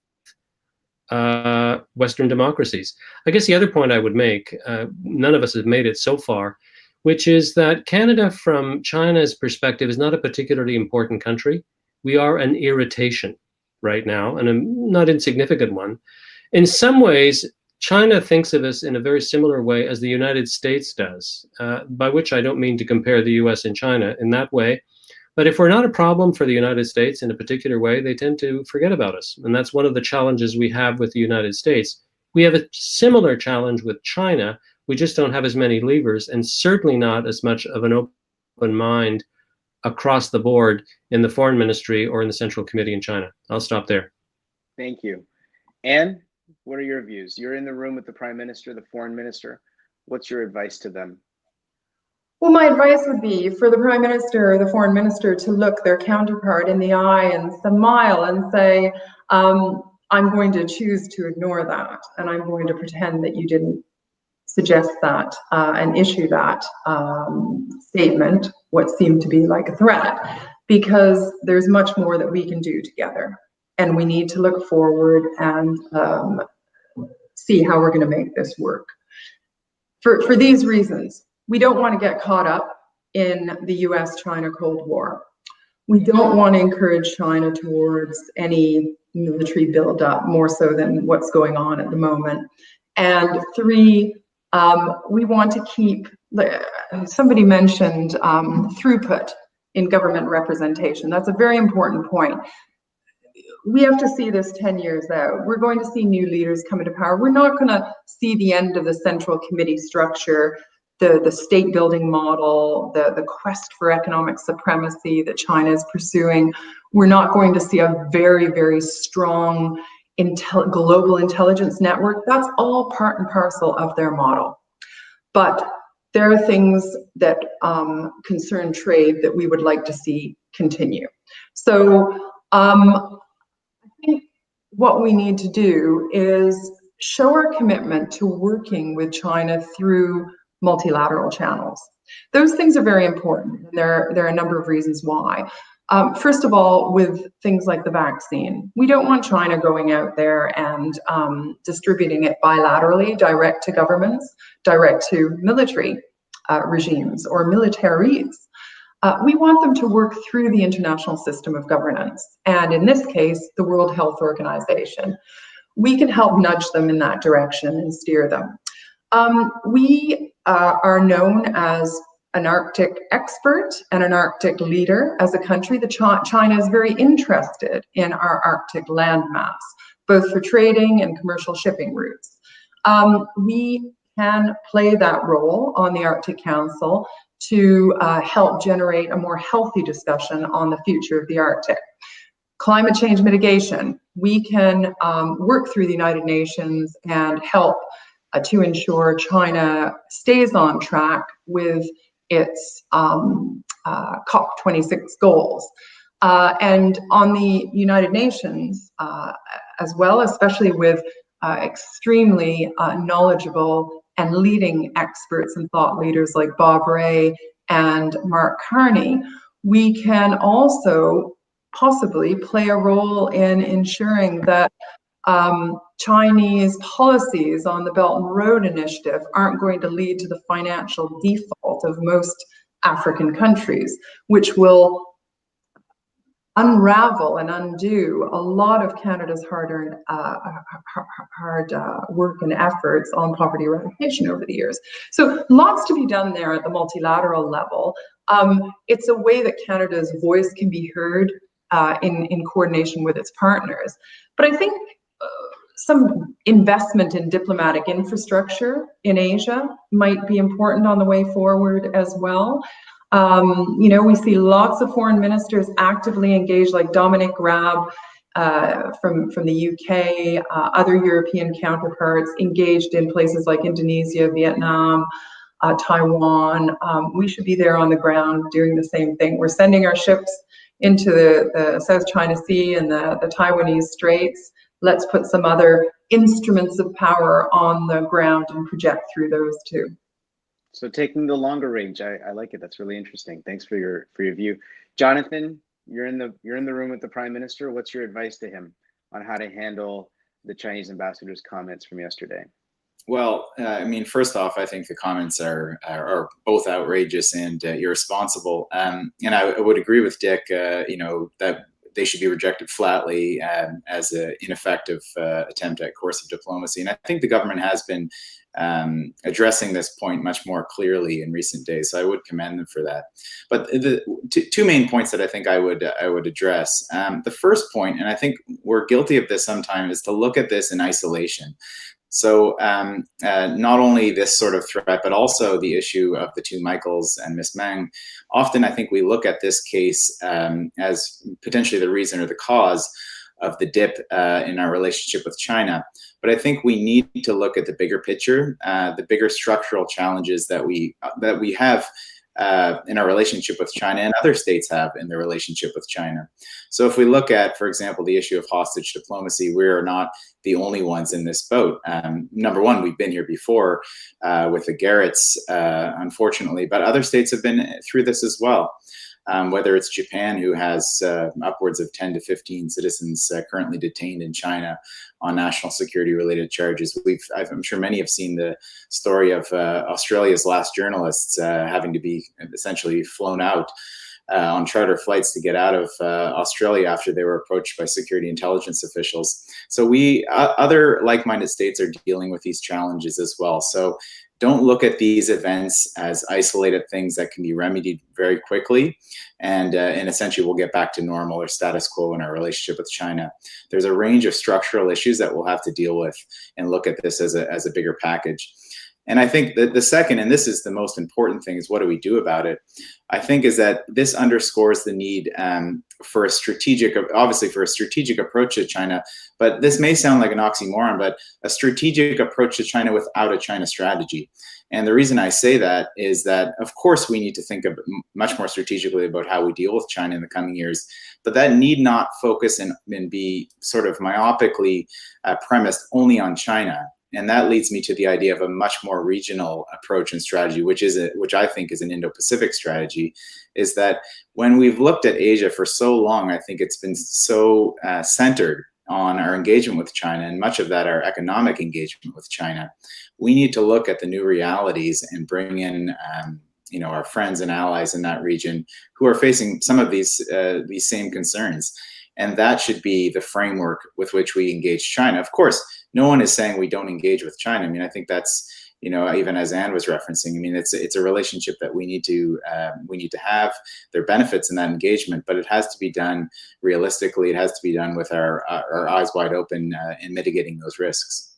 Western democracies. I guess the other point I would make, none of us have made it so far, which is that Canada, from China's perspective, is not a particularly important country. We are an irritation right now, and a not insignificant one. In some ways, China thinks of us in a very similar way as the United States does, by which I don't mean to compare the US and China in that way. But if we're not a problem for the United States in a particular way, they tend to forget about us. And that's one of the challenges we have with the United States. We have a similar challenge with China. We just don't have as many levers, and certainly not as much of an open mind across the board in the Foreign Ministry or in the Central Committee in China. I'll stop there. Thank you. Anne, what are your views? You're in the room with the Prime Minister, the Foreign Minister. What's your advice to them? Well, my advice would be for the Prime Minister or the Foreign Minister to look their counterpart in the eye and smile and say, I'm going to choose to ignore that, and I'm going to pretend that you didn't suggest that and issue that statement, what seemed to be like a threat, because there's much more that we can do together. And we need to look forward and see how we're going to make this work. For these reasons, we don't want to get caught up in the US-China Cold War. We don't want to encourage China towards any military buildup, more so than what's going on at the moment. And three, we want to keep, somebody mentioned throughput in government representation. That's a very important point. we have to see this 10 years out. We're going to see new leaders come into power. We're not going to see the end of the central committee structure, the state building model, the quest for economic supremacy that China is pursuing. We're not going to see a very, very strong global intelligence network. That's all part and parcel of their model. But there are things that concern trade that we would like to see continue. So I think what we need to do is show our commitment to working with China through multilateral channels. Those things are very important, and there are a number of reasons why. First of all, with things like the vaccine, we don't want China going out there and distributing it bilaterally, direct to governments, direct to military regimes or militaries. We want them to work through the international system of governance, and in this case, the World Health Organization. We can help nudge them in that direction and steer them. We are known as an Arctic expert and an Arctic leader as a country. China is very interested in our Arctic landmass, both for trading and commercial shipping routes. We can play that role on the Arctic Council to help generate a more healthy discussion on the future of the Arctic. Climate change mitigation, we can work through the United Nations and help to ensure China stays on track with its COP26 goals. And on the United Nations as well, especially with extremely knowledgeable and leading experts and thought leaders like Bob Ray and Mark Carney, we can also possibly play a role in ensuring that Chinese policies on the Belt and Road Initiative aren't going to lead to the financial default of most African countries, which will unravel and undo a lot of Canada's hard-earned work and efforts on poverty eradication over the years. So lots to be done there at the multilateral level. It's a way that Canada's voice can be heard in coordination with its partners. But I think some investment in diplomatic infrastructure in Asia might be important on the way forward as well. You know, we see lots of foreign ministers actively engaged, like Dominic Raab from the UK, other European counterparts engaged in places like Indonesia, Vietnam, Taiwan. We should be there on the ground doing the same thing. We're sending our ships into the South China Sea and the Taiwanese Straits. Let's put some other instruments of power on the ground and project through those too. So taking the longer range, I like it. That's really interesting. Thanks for your view. Jonathan, you're in the room with the Prime Minister. What's your advice to him on how to handle the Chinese ambassador's comments from yesterday? Well, I mean, first off, I think the comments are both outrageous and irresponsible. And I would agree with Dick, you know, that they should be rejected flatly as an ineffective attempt at coercive diplomacy. And I think the government has been addressing this point much more clearly in recent days, so I would commend them for that. But the two main points that I think I would address. The first point, and I think we're guilty of this sometimes, is to look at this in isolation. So not only this sort of threat, but also the issue of the two Michaels and Miss Meng. Often I think we look at this case as potentially the reason or the cause of the dip in our relationship with China. But I think we need to look at the bigger picture, the bigger structural challenges that we have in our relationship with China, and other states have in their relationship with China. So if we look at, for example, the issue of hostage diplomacy, we are not the only ones in this boat. Number one, we've been here before with the Garretts, unfortunately, but other states have been through this as well. Whether it's Japan, who has upwards of 10 to 15 citizens currently detained in China on national security related charges. I'm sure many have seen the story of Australia's last journalists having to be essentially flown out on charter flights to get out of Australia after they were approached by security intelligence officials. So other like-minded states are dealing with these challenges as well. So don't look at these events as isolated things that can be remedied very quickly, and essentially we'll get back to normal or status quo in our relationship with China. There's a range of structural issues that we'll have to deal with and look at this as a bigger package. And I think that the second, and this is the most important thing, is what do we do about it? I think is that this underscores the need for a strategic, obviously for a strategic approach to China, but this may sound like an oxymoron, but a strategic approach to China without a China strategy. And the reason I say that is that, of course, we need to think much more strategically about how we deal with China in the coming years, but that need not focus and be sort of myopically premised only on China. And that leads me to the idea of a much more regional approach and strategy, which I think is an Indo-Pacific strategy, is that when we've looked at Asia for so long, I think it's been so centered on our engagement with China, and much of that our economic engagement with China. We need to look at the new realities and bring in our friends and allies in that region who are facing some of these same concerns. And that should be the framework with which we engage China. Of course, no one is saying we don't engage with China. I mean, I think that's, even as Anne was referencing, I mean, it's a relationship that we need to have. There are benefits in that engagement, but it has to be done realistically. It has to be done with our eyes wide open in mitigating those risks.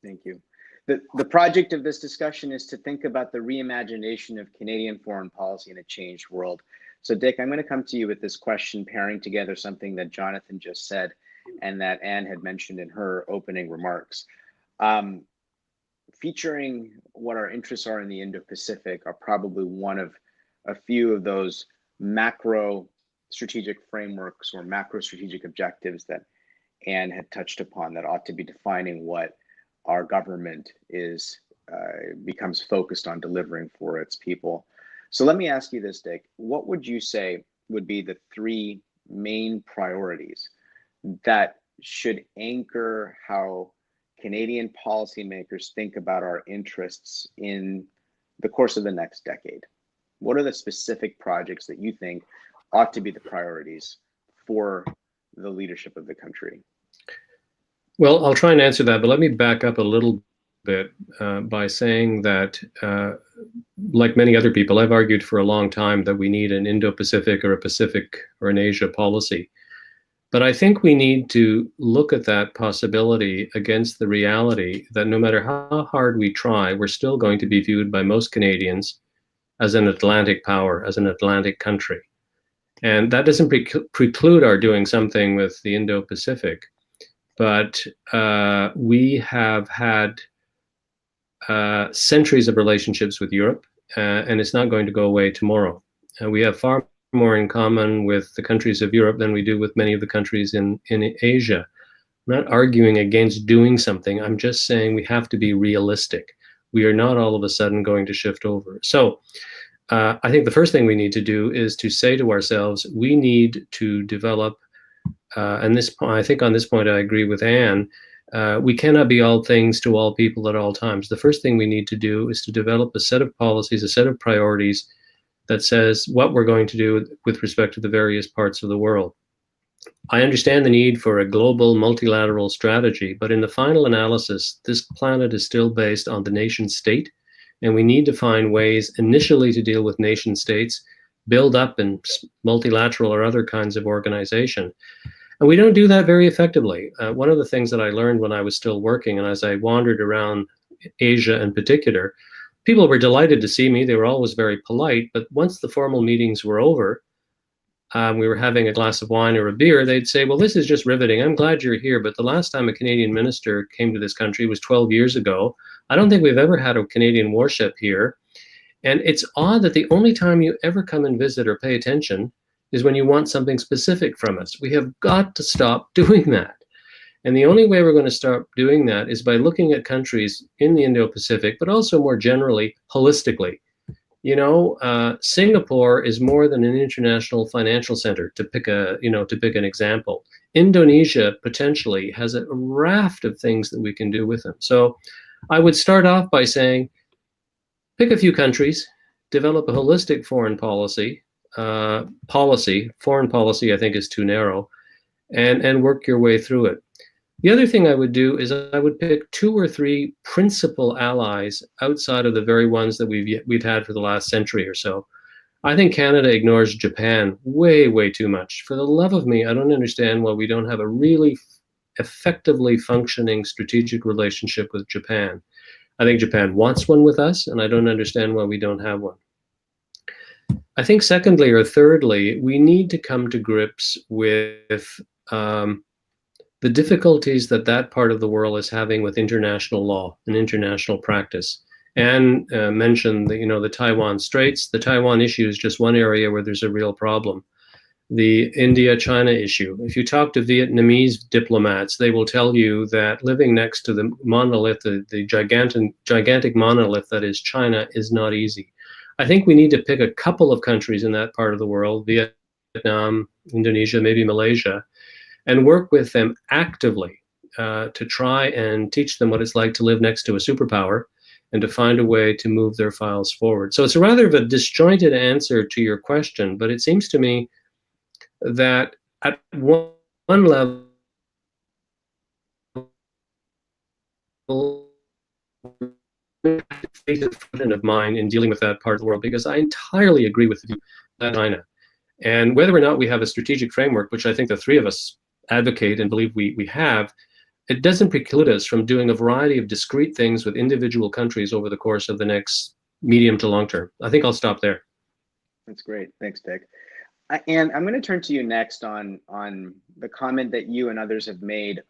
Thank you. The project of this discussion is to think about the reimagination of Canadian foreign policy in a changed world. So Dick, I'm going to come to you with this question, pairing together something that Jonathan just said and that Anne had mentioned in her opening remarks. Featuring what our interests are in the Indo-Pacific are probably one of a few of those macro strategic frameworks or macro strategic objectives that Anne had touched upon that ought to be defining what our government becomes focused on delivering for its people. So let me ask you this, Dick. What would you say would be the three main priorities that should anchor how Canadian policymakers think about our interests in the course of the next decade? What are the specific projects that you think ought to be the priorities for the leadership of the country? Well, I'll try and answer that, but let me back up a little bit by saying that, like many other people, I've argued for a long time that we need an Indo-Pacific or a Pacific or an Asia policy. But I think we need to look at that possibility against the reality that no matter how hard we try, we're still going to be viewed by most Canadians as an Atlantic power, as an Atlantic country. And that doesn't preclude our doing something with the Indo-Pacific. But we have had centuries of relationships with Europe, and it's not going to go away tomorrow. We have far more in common with the countries of Europe than we do with many of the countries in Asia. I'm not arguing against doing something. I'm just saying we have to be realistic. We are not all of a sudden going to shift over. So I think the first thing we need to do is to say to ourselves, we need to develop, and I think on this point I agree with Anne, we cannot be all things to all people at all times. The first thing we need to do is to develop a set of policies, a set of priorities that says what we're going to do with respect to the various parts of the world. I understand the need for a global multilateral strategy, but in the final analysis, this planet is still based on the nation state, and we need to find ways initially to deal with nation states, build up in multilateral or other kinds of organization. And we don't do that very effectively. One of the things that I learned when I was still working, and as I wandered around Asia in particular, people were delighted to see me. They were always very polite, but once the formal meetings were over, we were having a glass of wine or a beer, they'd say, well, this is just riveting. I'm glad you're here, but the last time a Canadian minister came to this country was 12 years ago. I don't think we've ever had a Canadian warship here. And it's odd that the only time you ever come and visit or pay attention is when you want something specific from us. We have got to stop doing that. And the only way we're going to start doing that is by looking at countries in the Indo-Pacific, but also more generally, holistically. Singapore is more than an international financial center, to pick an example. Indonesia potentially has a raft of things that we can do with them. So I would start off by saying, pick a few countries, develop a holistic foreign policy. Foreign policy, I think, is too narrow, and work your way through it. The other thing I would do is I would pick 2 or 3 principal allies outside of the very ones that we've had for the last century or so. I think Canada ignores Japan way, way too much. For the love of me, I don't understand why we don't have a really effectively functioning strategic relationship with Japan. I think Japan wants one with us, and I don't understand why we don't have one. I think secondly or thirdly, we need to come to grips with the difficulties that that part of the world is having with international law and international practice. Anne mentioned the Taiwan Straits. The Taiwan issue is just one area where there's a real problem. The India-China issue. If you talk to Vietnamese diplomats, they will tell you that living next to the monolith, the gigantic monolith that is China, is not easy. I think we need to pick a couple of countries in that part of the world, Vietnam, Indonesia, maybe Malaysia, and work with them actively to try and teach them what it's like to live next to a superpower and to find a way to move their files forward. So it's a rather of a disjointed answer to your question, but it seems to me that at one level, of mine in dealing with that part of the world, because I entirely agree with you that China. And whether or not we have a strategic framework, which I think the three of us advocate and believe we have, it doesn't preclude us from doing a variety of discrete things with individual countries over the course of the next medium to long term. I think I'll stop there. That's great. Thanks, Dick. And I'm going to turn to you next on the comment that you and others have made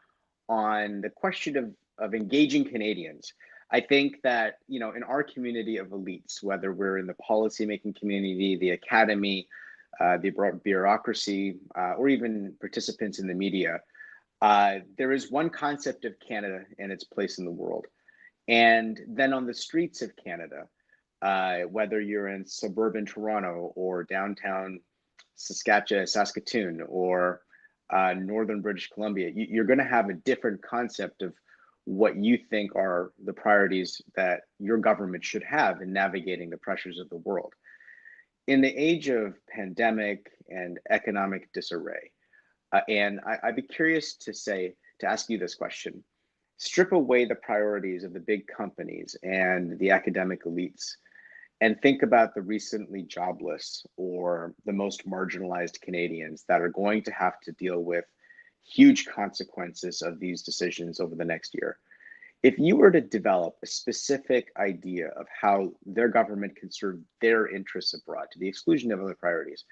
on the question of engaging Canadians. I think that, in our community of elites, whether we're in the policymaking community, the academy, the bureaucracy, or even participants in the media, there is one concept of Canada and its place in the world. And then on the streets of Canada, whether you're in suburban Toronto or downtown Saskatoon or northern British Columbia, you're going to have a different concept of what you think are the priorities that your government should have in navigating the pressures of the world. In the age of pandemic and economic disarray, and I'd be curious to ask you this question: strip away the priorities of the big companies and the academic elites, and think about the recently jobless or the most marginalized Canadians that are going to have to deal with huge consequences of these decisions over the next year. If you were to develop a specific idea of how their government can serve their interests abroad to the exclusion of other priorities,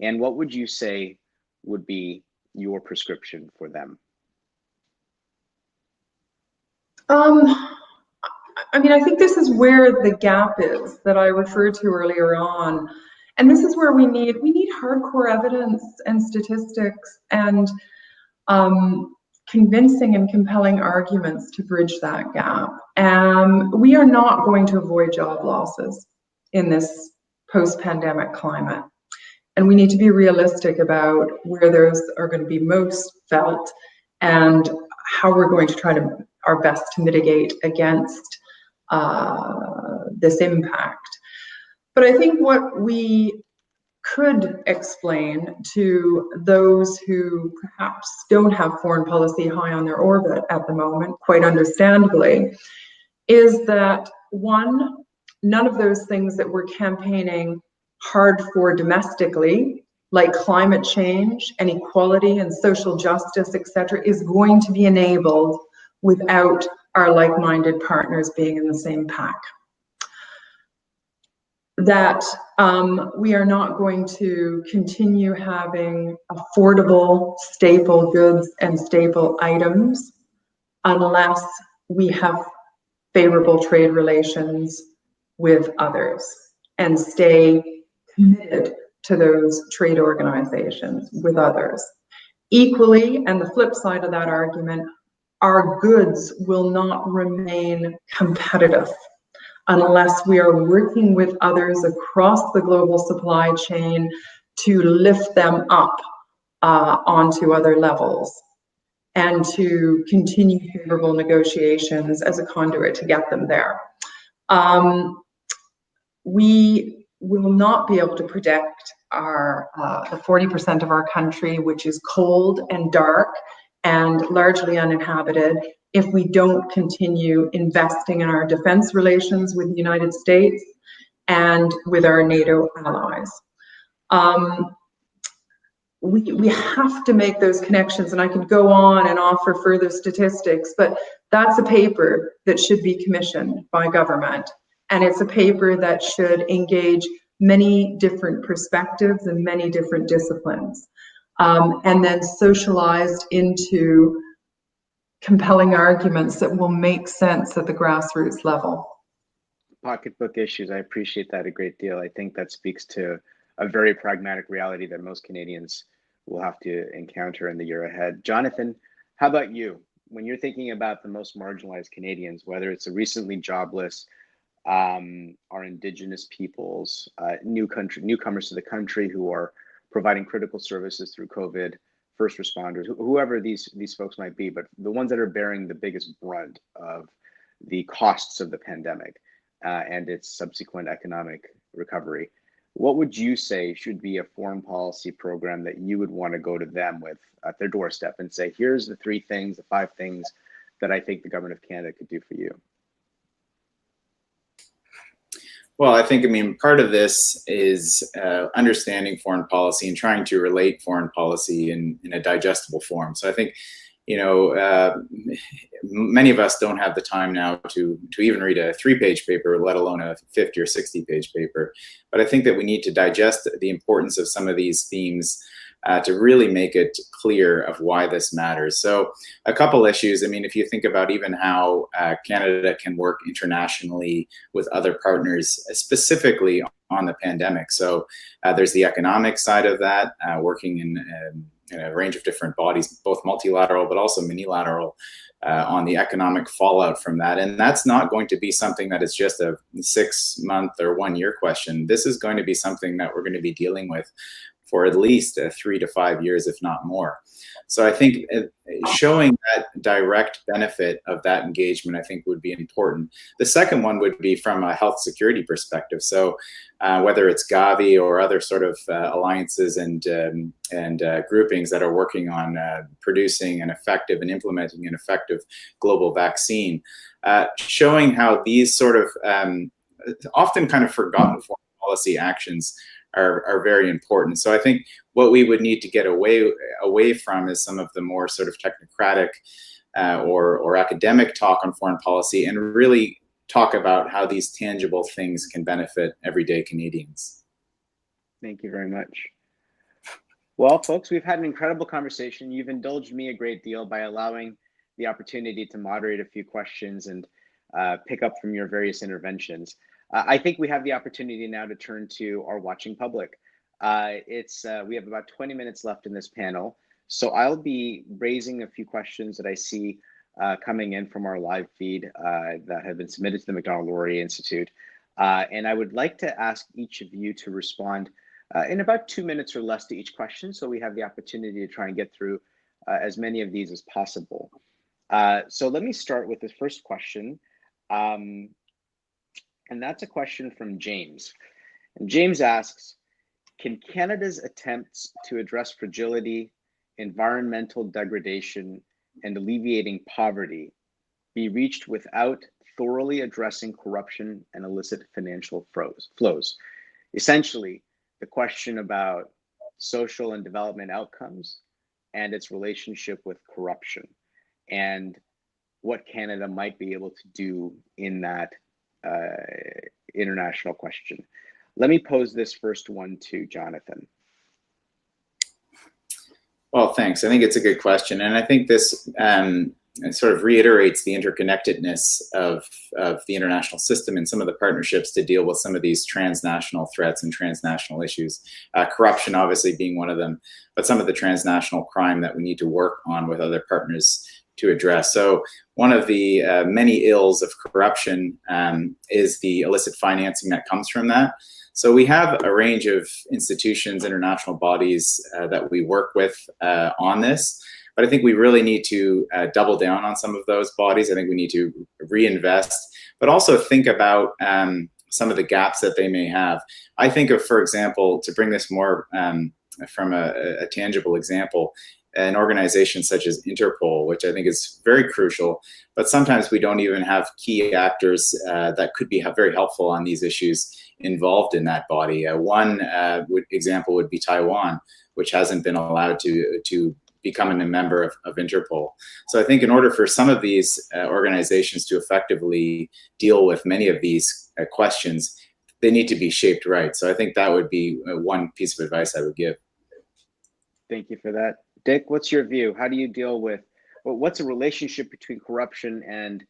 and what would you say would be your prescription for them? I think this is where the gap is that I referred to earlier on. And this is where we need hardcore evidence and statistics and convincing and compelling arguments to bridge that gap. We are not going to avoid job losses in this post-pandemic climate. And we need to be realistic about where those are going to be most felt and how we're going to try our best to mitigate against this impact. But I think what we could explain to those who perhaps don't have foreign policy high on their orbit at the moment, quite understandably, is that one, none of those things that we're campaigning hard for domestically, like climate change and equality and social justice, etc., is going to be enabled without our like-minded partners being in the same pack. That we are not going to continue having affordable, staple goods and staple items unless we have favorable trade relations with others and stay committed to those trade organizations with others. Equally, and the flip side of that argument, our goods will not remain competitive unless we are working with others across the global supply chain to lift them up onto other levels and to continue favorable negotiations as a conduit to get them there. We will not be able to protect the 40% of our country which is cold and dark and largely uninhabited if we don't continue investing in our defense relations with the United States and with our NATO allies. We have to make those connections, and I could go on and offer further statistics, but that's a paper that should be commissioned by government, and it's a paper that should engage many different perspectives and many different disciplines, and then socialized into compelling arguments that will make sense at the grassroots level. Pocketbook issues, I appreciate that a great deal. I think that speaks to a very pragmatic reality that most Canadians will have to encounter in the year ahead. Jonathan, how about you? When you're thinking about the most marginalized Canadians, whether it's the recently jobless, our Indigenous peoples, newcomers to the country who are providing critical services through COVID, first responders, whoever these folks might be, but the ones that are bearing the biggest brunt of the costs of the pandemic and its subsequent economic recovery, what would you say should be a foreign policy program that you would want to go to them with at their doorstep and say, here's the 3 things, the 5 things that I think the government of Canada could do for you? Well, I think, part of this is understanding foreign policy and trying to relate foreign policy in a digestible form. So I think, many of us don't have the time now to even read a 3-page paper, let alone a 50 or 60-page paper. But I think that we need to digest the importance of some of these themes to really make it clear of why this matters. So a couple issues. If you think about even how Canada can work internationally with other partners, specifically on the pandemic. So there's the economic side of that, working in a range of different bodies, both multilateral but also minilateral, on the economic fallout from that. And that's not going to be something that is just a 6-month or 1-year question. This is going to be something that we're going to be dealing with for at least 3 to 5 years, if not more. So I think showing that direct benefit of that engagement, I think, would be important. The second one would be from a health security perspective. So whether it's Gavi or other sort of alliances and groupings that are working on producing an effective and implementing an effective global vaccine, showing how these sort of often kind of forgotten foreign policy actions are very important. So I think what we would need to get away from is some of the more sort of technocratic or academic talk on foreign policy, and really talk about how these tangible things can benefit everyday Canadians. Thank you very much. Well, folks, we've had an incredible conversation. You've indulged me a great deal by allowing the opportunity to moderate a few questions and pick up from your various interventions. I think we have the opportunity now to turn to our watching public. We have about 20 minutes left in this panel, so I'll be raising a few questions that I see coming in from our live feed that have been submitted to the Macdonald-Laurier Institute. And I would like to ask each of you to respond in about 2 minutes or less to each question, so we have the opportunity to try and get through as many of these as possible. So let me start with the first question. And that's a question from James. And James asks, can Canada's attempts to address fragility, environmental degradation, and alleviating poverty be reached without thoroughly addressing corruption and illicit financial flows? Essentially, the question about social and development outcomes and its relationship with corruption, and what Canada might be able to do in that international question. Let me pose this first one to Jonathan. Well, thanks. I think it's a good question. And I think this sort of reiterates the interconnectedness of the international system and some of the partnerships to deal with some of these transnational threats and transnational issues. Corruption obviously being one of them, but some of the transnational crime that we need to work on with other partners to address. So one of the many ills of corruption is the illicit financing that comes from that. So we have a range of institutions, international bodies that we work with on this, but I think we really need to double down on some of those bodies. I think we need to reinvest, but also think about some of the gaps that they may have. I think of, for example, to bring this more from a tangible example, an organization such as Interpol, which I think is very crucial, but sometimes we don't even have key actors that could be very helpful on these issues involved in that body. One example would be Taiwan, which hasn't been allowed to becoming a member of Interpol. So I think in order for some of these organizations to effectively deal with many of these questions, they need to be shaped right. So I think that would be one piece of advice I would give. Thank you for that. Dick, what's your view? How do you deal with, what's a relationship between corruption and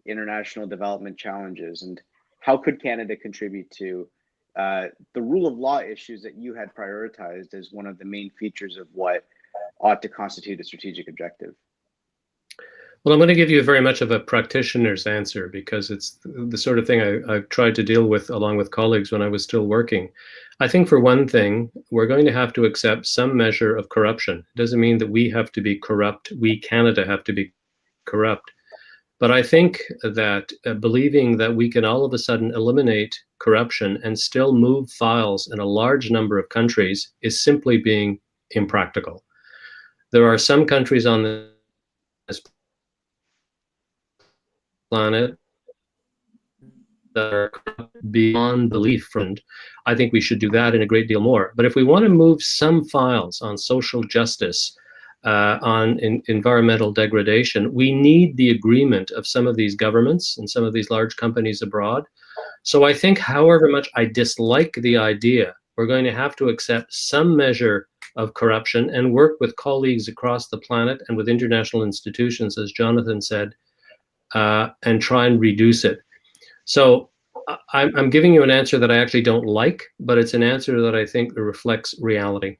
international development challenges? And how could Canada contribute to the rule of law issues that you had prioritized as one of the main features of what ought to constitute a strategic objective? Well, I'm going to give you very much of a practitioner's answer, because it's the sort of thing I've tried to deal with along with colleagues when I was still working. I think for one thing, we're going to have to accept some measure of corruption. It doesn't mean that we have to be corrupt. We, Canada, have to be corrupt. But I think that believing that we can all of a sudden eliminate corruption and still move files in a large number of countries is simply being impractical. There are some countries on this planet that are beyond belief, and I think we should do that and a great deal more. But if we want to move some files on social justice, on environmental degradation, we need the agreement of some of these governments and some of these large companies abroad. So I think however much I dislike the idea, we're going to have to accept some measure of corruption and work with colleagues across the planet and with international institutions, as Jonathan said, and try and reduce it. So I'm giving you an answer that I actually don't like, but it's an answer that I think reflects reality.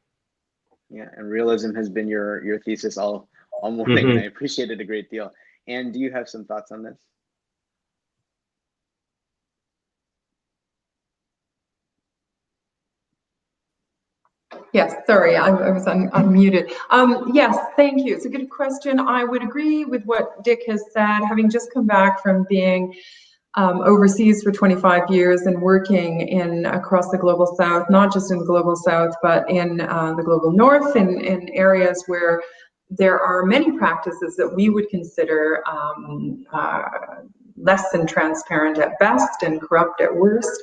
Yeah, and realism has been your thesis all morning, and I appreciate it a great deal. And do you have some thoughts on this? Yes, sorry, I was unmuted. Yes, thank you. It's a good question. I would agree with what Dick has said, having just come back from being overseas for 25 years and working across the global south, not just in the global south, but in the global north, in areas where there are many practices that we would consider less than transparent at best and corrupt at worst.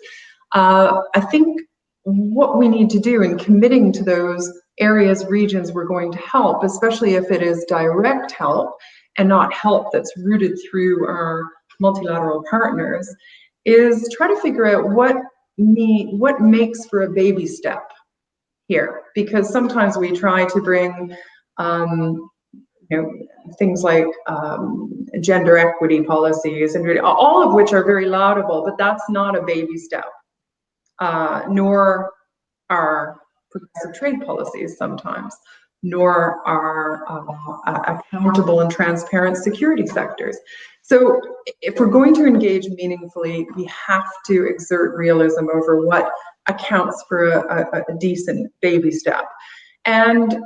I think what we need to do in committing to those areas, regions we're going to help, especially if it is direct help and not help that's rooted through our multilateral partners, is try to figure out what makes for a baby step here. Because sometimes we try to bring things like gender equity policies, and all of which are very laudable, but that's not a baby step. Nor are progressive trade policies sometimes, nor are accountable and transparent security sectors. So if we're going to engage meaningfully, we have to exert realism over what accounts for a decent baby step, and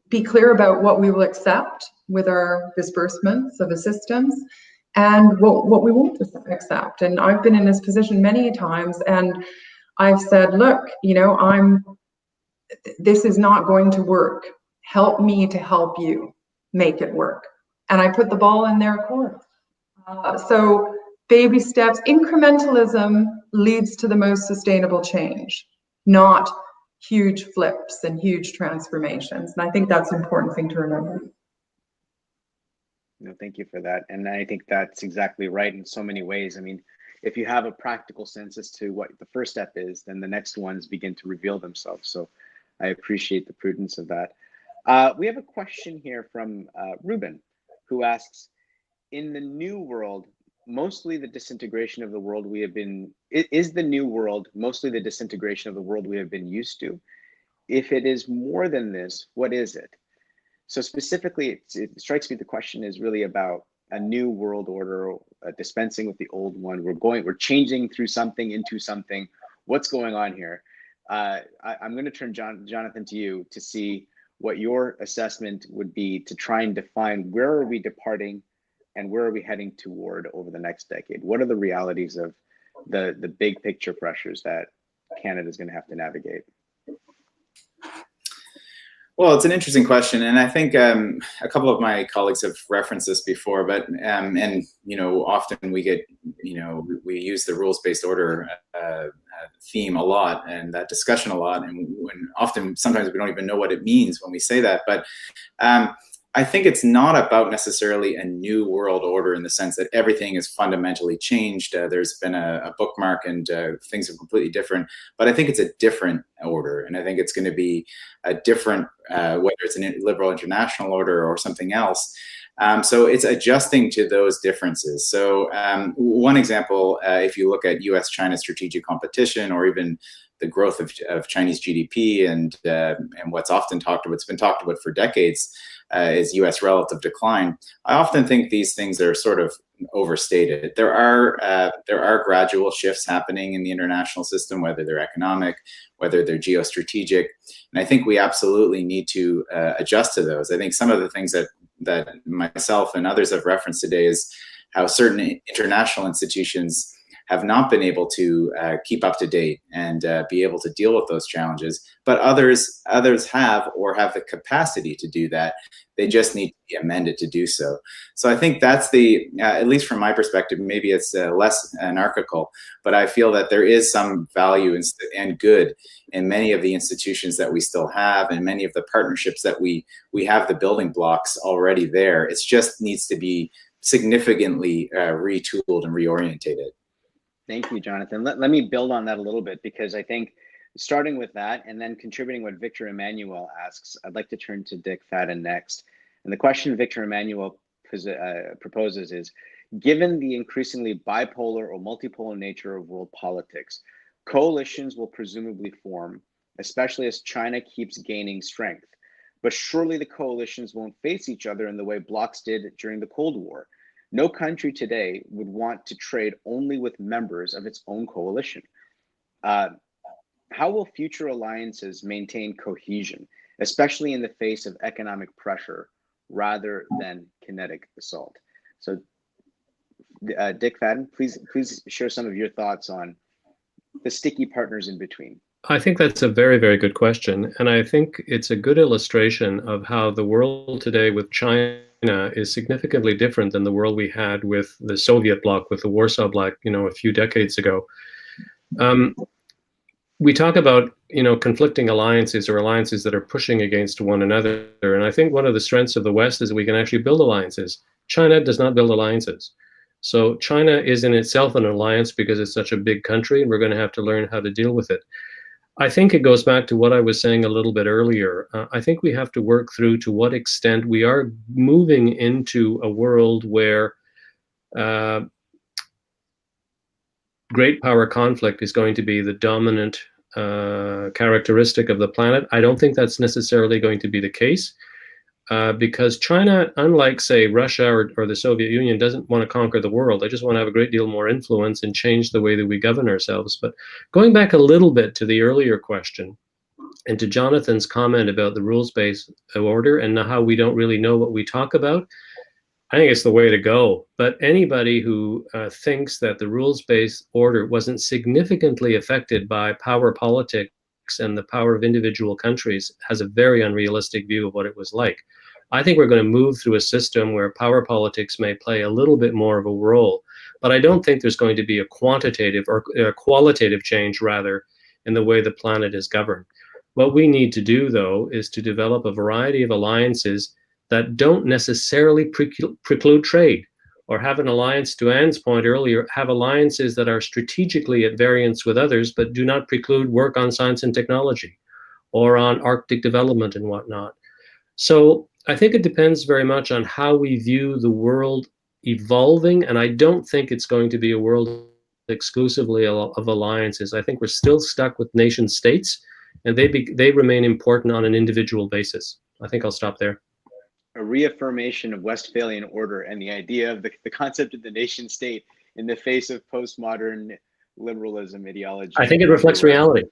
be clear about what we will accept with our disbursements of assistance and what we won't accept. And I've been in this position many times, and I've said, look, this is not going to work. Help me to help you make it work. And I put the ball in their court. So baby steps, incrementalism leads to the most sustainable change, not huge flips and huge transformations. And I think that's an important thing to remember. No, thank you for that. And I think that's exactly right in so many ways. I mean, if you have a practical sense as to what the first step is, then the next ones begin to reveal themselves. So I appreciate the prudence of that. We have a question here from Ruben, who asks, in the new world, mostly the disintegration of the world we have been, is the new world mostly the disintegration of the world we have been used to? If it is more than this, what is it? So specifically, it strikes me the question is really about a new world order, dispensing with the old one. We're changing through something into something. What's going on here? I'm going to turn Jonathan to you to see what your assessment would be to try and define where are we departing and where are we heading toward over the next decade? What are the realities of the big picture pressures that Canada is going to have to navigate? Well, it's an interesting question, and I think a couple of my colleagues have referenced this before. But and often we get we use the rules-based order theme a lot and that discussion a lot, and sometimes we don't even know what it means when we say that. But I think it's not about necessarily a new world order in the sense that everything is fundamentally changed. There's been a bookmark and things are completely different, but I think it's a different order. And I think it's going to be a different, whether it's a liberal international order or something else. So it's adjusting to those differences. So one example, if you look at US-China strategic competition, or even the growth of Chinese GDP and what's often talked about, it's been talked about for decades, is US relative decline. I often think these things are sort of overstated. There are gradual shifts happening in the international system, whether they're economic, whether they're geostrategic, and I think we absolutely need to adjust to those. I think some of the things that myself and others have referenced today is how certain international institutions have not been able to keep up to date and be able to deal with those challenges, but others have, or have the capacity to do that. They just need to be amended to do so. So I think that's at least from my perspective, maybe it's less anarchical, but I feel that there is some value and good in many of the institutions that we still have, and many of the partnerships that we have the building blocks already there. It just needs to be significantly retooled and reorientated. Thank you, Jonathan. Let me build on that a little bit, because I think starting with that and then contributing what Victor Emmanuel asks, I'd like to turn to Dick Fadden next. And the question Victor Emmanuel proposes is, given the increasingly bipolar or multipolar nature of world politics, coalitions will presumably form, especially as China keeps gaining strength. But surely the coalitions won't face each other in the way blocs did during the Cold War. No country today would want to trade only with members of its own coalition. How will future alliances maintain cohesion, especially in the face of economic pressure rather than kinetic assault? So, Dick Fadden, please share some of your thoughts on the sticky partners in between. I think that's a very, very good question. And I think it's a good illustration of how the world today with China is significantly different than the world we had with the Soviet bloc, with the Warsaw Bloc, a few decades ago. We talk about, conflicting alliances, or alliances that are pushing against one another. And I think one of the strengths of the West is that we can actually build alliances. China does not build alliances. So China is in itself an alliance because it's such a big country, and we're going to have to learn how to deal with it. I think it goes back to what I was saying a little bit earlier. I think we have to work through to what extent we are moving into a world where great power conflict is going to be the dominant characteristic of the planet. I don't think that's necessarily going to be the case, because China, unlike, say, Russia or the Soviet Union, doesn't want to conquer the world. They just want to have a great deal more influence and change the way that we govern ourselves. But going back a little bit to the earlier question, and to Jonathan's comment about the rules-based order and how we don't really know what we talk about, I think it's the way to go. But anybody who thinks that the rules-based order wasn't significantly affected by power politics and the power of individual countries has a very unrealistic view of what it was like. I think we're going to move through a system where power politics may play a little bit more of a role, but I don't think there's going to be a quantitative or a qualitative change, rather, in the way the planet is governed. What we need to do, though, is to develop a variety of alliances that don't necessarily preclude trade, or have an alliance, to Anne's point earlier, have alliances that are strategically at variance with others, but do not preclude work on science and technology, or on Arctic development and whatnot. So I think it depends very much on how we view the world evolving, and I don't think it's going to be a world exclusively of alliances. I think we're still stuck with nation states, and they remain important on an individual basis. I think I'll stop there. A reaffirmation of Westphalian order and the idea of the concept of the nation state in the face of postmodern liberalism ideology. I think it reflects reality.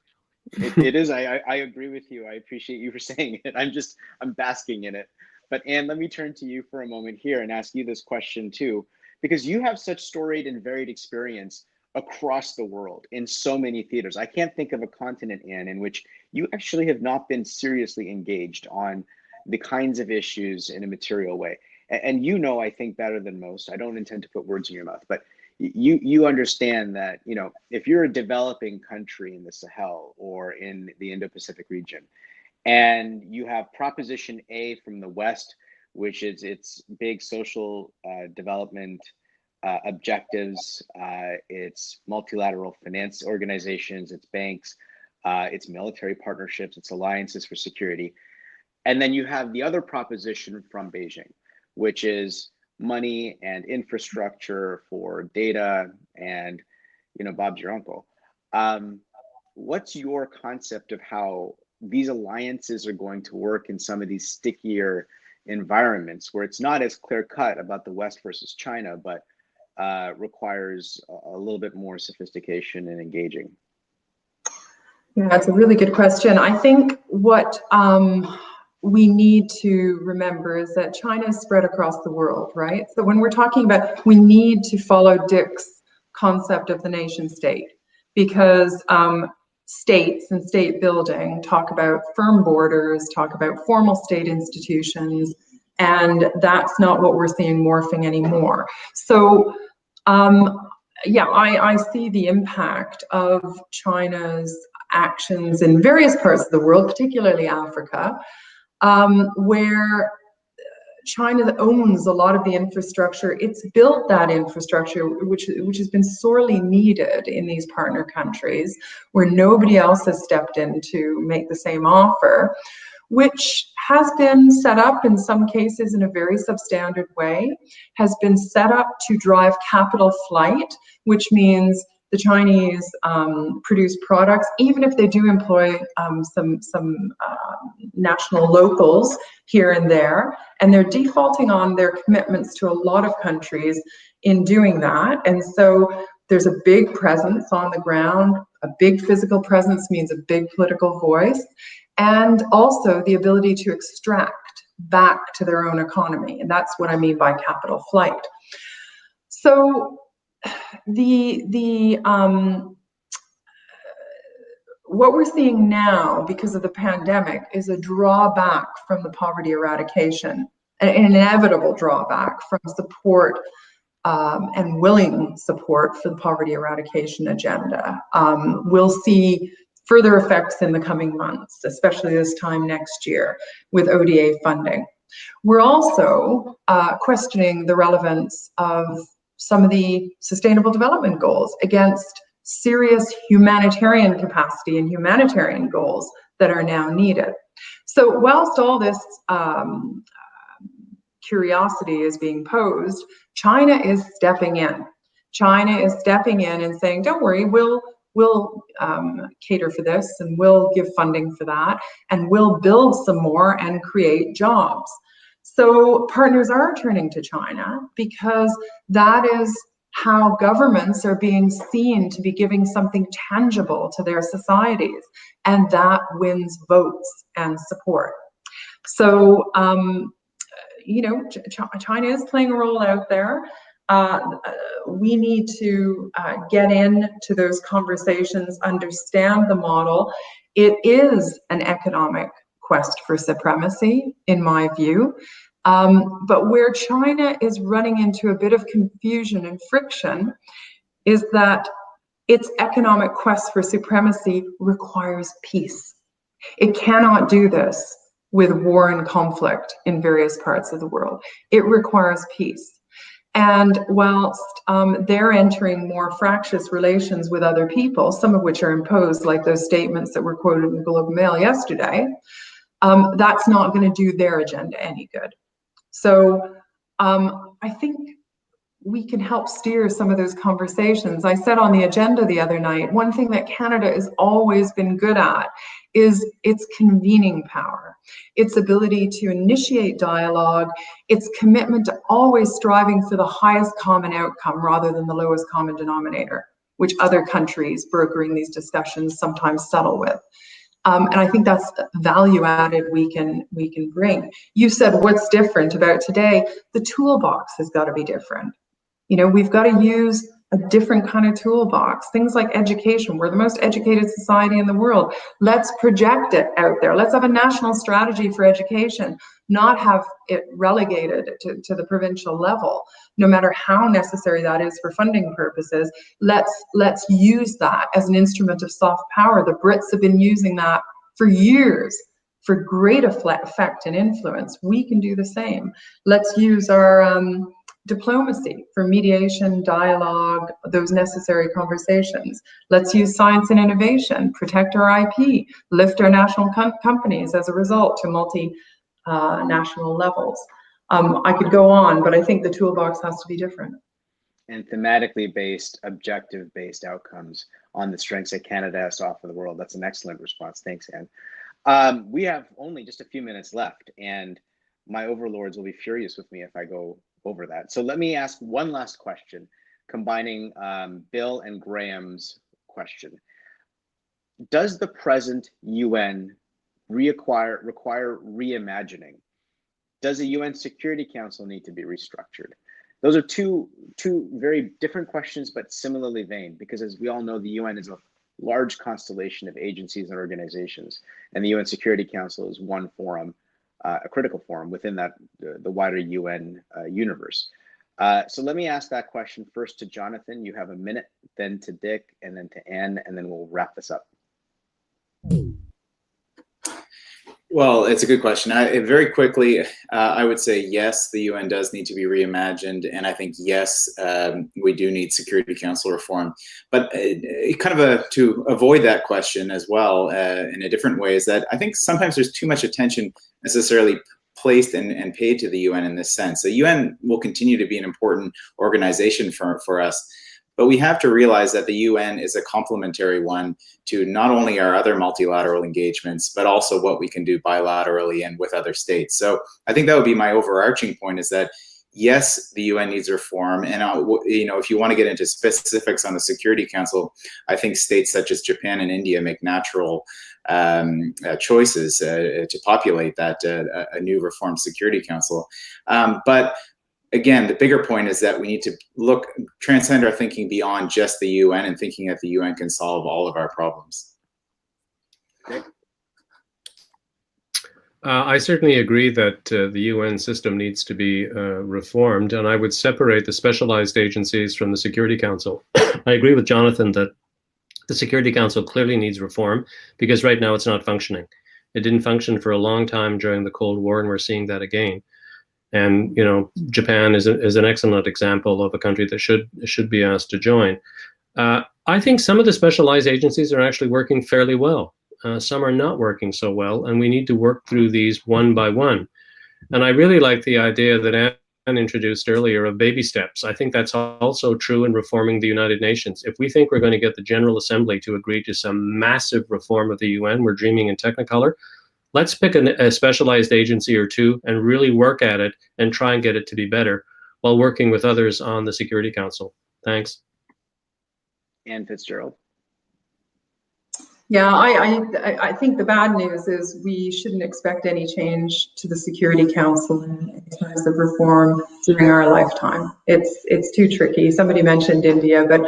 It is. I agree with you. I appreciate you for saying it. I'm basking in it. But Anne, let me turn to you for a moment here and ask you this question too, because you have such storied and varied experience across the world in so many theaters. I can't think of a continent in which you actually have not been seriously engaged on the kinds of issues in a material way. And you know, I think better than most, I don't intend to put words in your mouth, but you understand that, you know, if you're a developing country in the Sahel or in the Indo-Pacific region, and you have Proposition A from the West, which is its big social development objectives, its multilateral finance organizations, its banks, its military partnerships, its alliances for security. And then you have the other proposition from Beijing, which is money and infrastructure for data and, you know, Bob's your uncle. What's your concept of how these alliances are going to work in some of these stickier environments where it's not as clear cut about the West versus China, but requires a little bit more sophistication and engaging? Yeah, that's a really good question. I think what we need to remember is that China is spread across the world, right? So when we're talking about, we need to follow Dick's concept of the nation state, because states and state building talk about firm borders, talk about formal state institutions, and that's not what we're seeing morphing anymore. So yeah, I see the impact of China's actions in various parts of the world, particularly Africa, where China owns a lot of the infrastructure. It's built that infrastructure, which has been sorely needed in these partner countries, where nobody else has stepped in to make the same offer, which has been set up in some cases in a very substandard way, has been set up to drive capital flight, which means the Chinese produce products, even if they do employ some national locals here and there, and they're defaulting on their commitments to a lot of countries in doing that. And so there's a big presence on the ground. A big physical presence means a big political voice, and also the ability to extract back to their own economy. And that's what I mean by capital flight. So what we're seeing now because of the pandemic is a drawback from the poverty eradication, an inevitable drawback from support and willing support for the poverty eradication agenda. We'll see further effects in the coming months, especially this time next year with ODA funding. We're also questioning the relevance of some of the Sustainable Development Goals against serious humanitarian capacity and humanitarian goals that are now needed. So whilst all this curiosity is being posed, China is stepping in. China is stepping in and saying, don't worry, we'll cater for this, and we'll give funding for that, and we'll build some more and create jobs. So partners are turning to China because that is how governments are being seen to be giving something tangible to their societies, and that wins votes and support. So, you know, China is playing a role out there. We need to get into those conversations, understand the model. It is an economic quest for supremacy, in my view. But where China is running into a bit of confusion and friction is that its economic quest for supremacy requires peace. It cannot do this with war and conflict in various parts of the world. It requires peace. And whilst they're entering more fractious relations with other people, some of which are imposed, like those statements that were quoted in the Globe and Mail yesterday, that's not going to do their agenda any good. So I think we can help steer some of those conversations. I said on the agenda the other night, one thing that Canada has always been good at is its convening power, its ability to initiate dialogue, its commitment to always striving for the highest common outcome rather than the lowest common denominator, which other countries brokering these discussions sometimes settle with. And I think that's value added we can bring. You said what's different about today? The toolbox has got to be different. You know, we've got to use a different kind of toolbox. Things like education. We're the most educated society in the world. Let's project it out there. Let's have a national strategy for education, not have it relegated to the provincial level, no matter how necessary that is for funding purposes. Let's use that as an instrument of soft power. The Brits have been using that for years for great effect and influence. We can do the same. Let's use our diplomacy for mediation, dialogue, those necessary conversations. Let's use science and innovation, protect our IP, lift our national companies as a result to national levels. I could go on, but I think the toolbox has to be different. And thematically based, objective based outcomes on the strengths that Canada has to offer the world. That's an excellent response. Thanks, Anne. We have only just a few minutes left, and my overlords will be furious with me if I go over that. So let me ask one last question, combining Bill and Graham's question. Does the present UN require reimagining? Does the UN Security Council need to be restructured? Those are two very different questions, but similarly vain, because as we all know, the UN is a large constellation of agencies and organizations, and the UN Security Council is one forum, a critical forum within that the wider UN universe. So let me ask that question first to Jonathan. You have a minute, then to Dick, and then to Anne, and then we'll wrap this up. Well, it's a good question. Very quickly, I would say yes, the UN does need to be reimagined, and I think yes, we do need Security Council reform. But to avoid that question as well, in a different way, is that I think sometimes there's too much attention necessarily placed and paid to the UN in this sense. The UN will continue to be an important organization for us. But we have to realize that the UN is a complementary one to not only our other multilateral engagements, but also what we can do bilaterally and with other states. So I think that would be my overarching point, is that yes, the UN needs reform. And if you want to get into specifics on the Security Council, I think states such as Japan and India make natural choices to populate that a new reformed Security Council. But again, the bigger point is that we need to transcend our thinking beyond just the UN and thinking that the UN can solve all of our problems. Okay. I certainly agree that the UN system needs to be reformed, and I would separate the specialized agencies from the Security Council. I agree with Jonathan that the Security Council clearly needs reform, because right now it's not functioning. It didn't function for a long time during the Cold War, and we're seeing that again. And Japan is an excellent example of a country that should be asked to join. I think some of the specialized agencies are actually working fairly well. Some are not working so well, and we need to work through these one by one. And I really like the idea that Anne introduced earlier of baby steps. I think that's also true in reforming the United Nations. If we think we're going to get the General Assembly to agree to some massive reform of the UN, we're dreaming in Technicolor. Let's pick a specialized agency or two and really work at it and try and get it to be better while working with others on the Security Council. Thanks. Anne Fitzgerald. Yeah, I think the bad news is we shouldn't expect any change to the Security Council in terms of reform during our lifetime. It's too tricky. Somebody mentioned India, but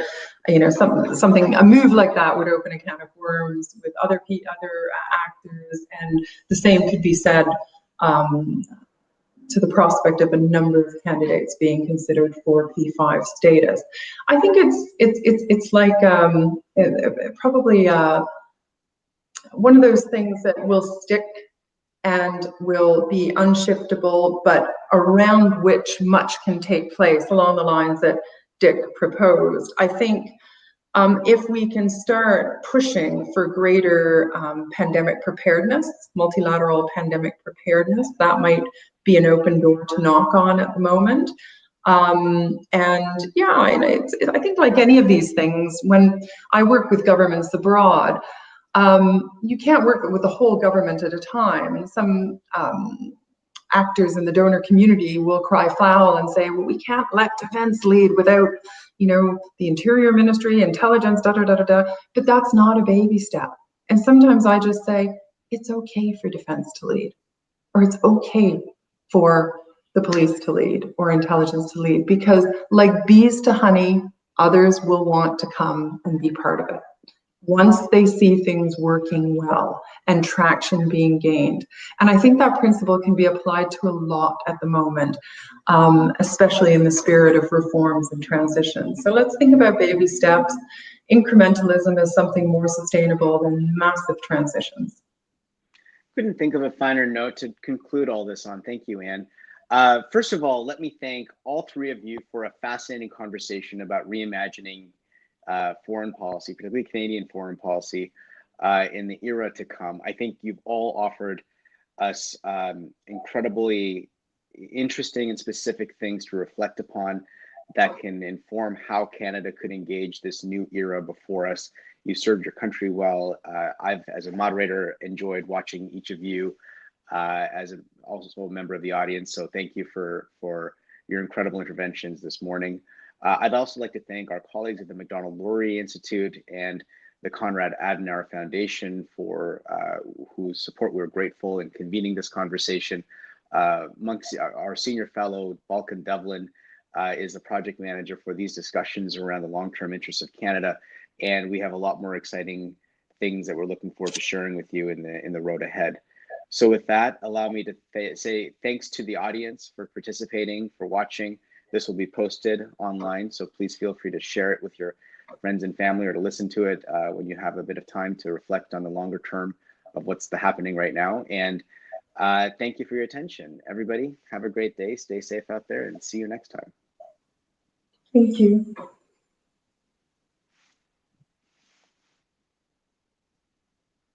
a move like that would open a can of worms with other actors, and the same could be said to the prospect of a number of candidates being considered for P5 status. I think it's like probably one of those things that will stick and will be unshiftable, but around which much can take place along the lines that Dick proposed. I think if we can start pushing for greater pandemic preparedness, multilateral pandemic preparedness, that might be an open door to knock on at the moment. And yeah, I think like any of these things, when I work with governments abroad, you can't work with the whole government at a time. And some actors in the donor community will cry foul and say, well, we can't let defense lead without, the Interior Ministry, intelligence, but that's not a baby step. And sometimes I just say, it's okay for defense to lead, or it's okay for the police to lead or intelligence to lead, because like bees to honey, others will want to come and be part of it. Once they see things working well and traction being gained. And I think that principle can be applied to a lot at the moment, especially in the spirit of reforms and transitions. So let's think about baby steps. Incrementalism as something more sustainable than massive transitions. Couldn't think of a finer note to conclude all this on. Thank you, Anne. First of all, let me thank all three of you for a fascinating conversation about reimagining foreign policy, particularly Canadian foreign policy, in the era to come. I think you've all offered us incredibly interesting and specific things to reflect upon that can inform how Canada could engage this new era before us. You served your country well. I've, as a moderator, enjoyed watching each of you also a member of the audience. So thank you for your incredible interventions this morning. I'd also like to thank our colleagues at the Macdonald-Laurier Institute and the Konrad Adenauer Foundation for whose support we're grateful in convening this conversation. Our senior fellow, Balkan Devlin, is the project manager for these discussions around the long-term interests of Canada. And we have a lot more exciting things that we're looking forward to sharing with you in the road ahead. So with that, allow me to say thanks to the audience for participating, for watching. This will be posted online, so please feel free to share it with your friends and family or to listen to it when you have a bit of time to reflect on the longer term of what's happening right now. And thank you for your attention. Everybody, have a great day. Stay safe out there and see you next time. Thank you.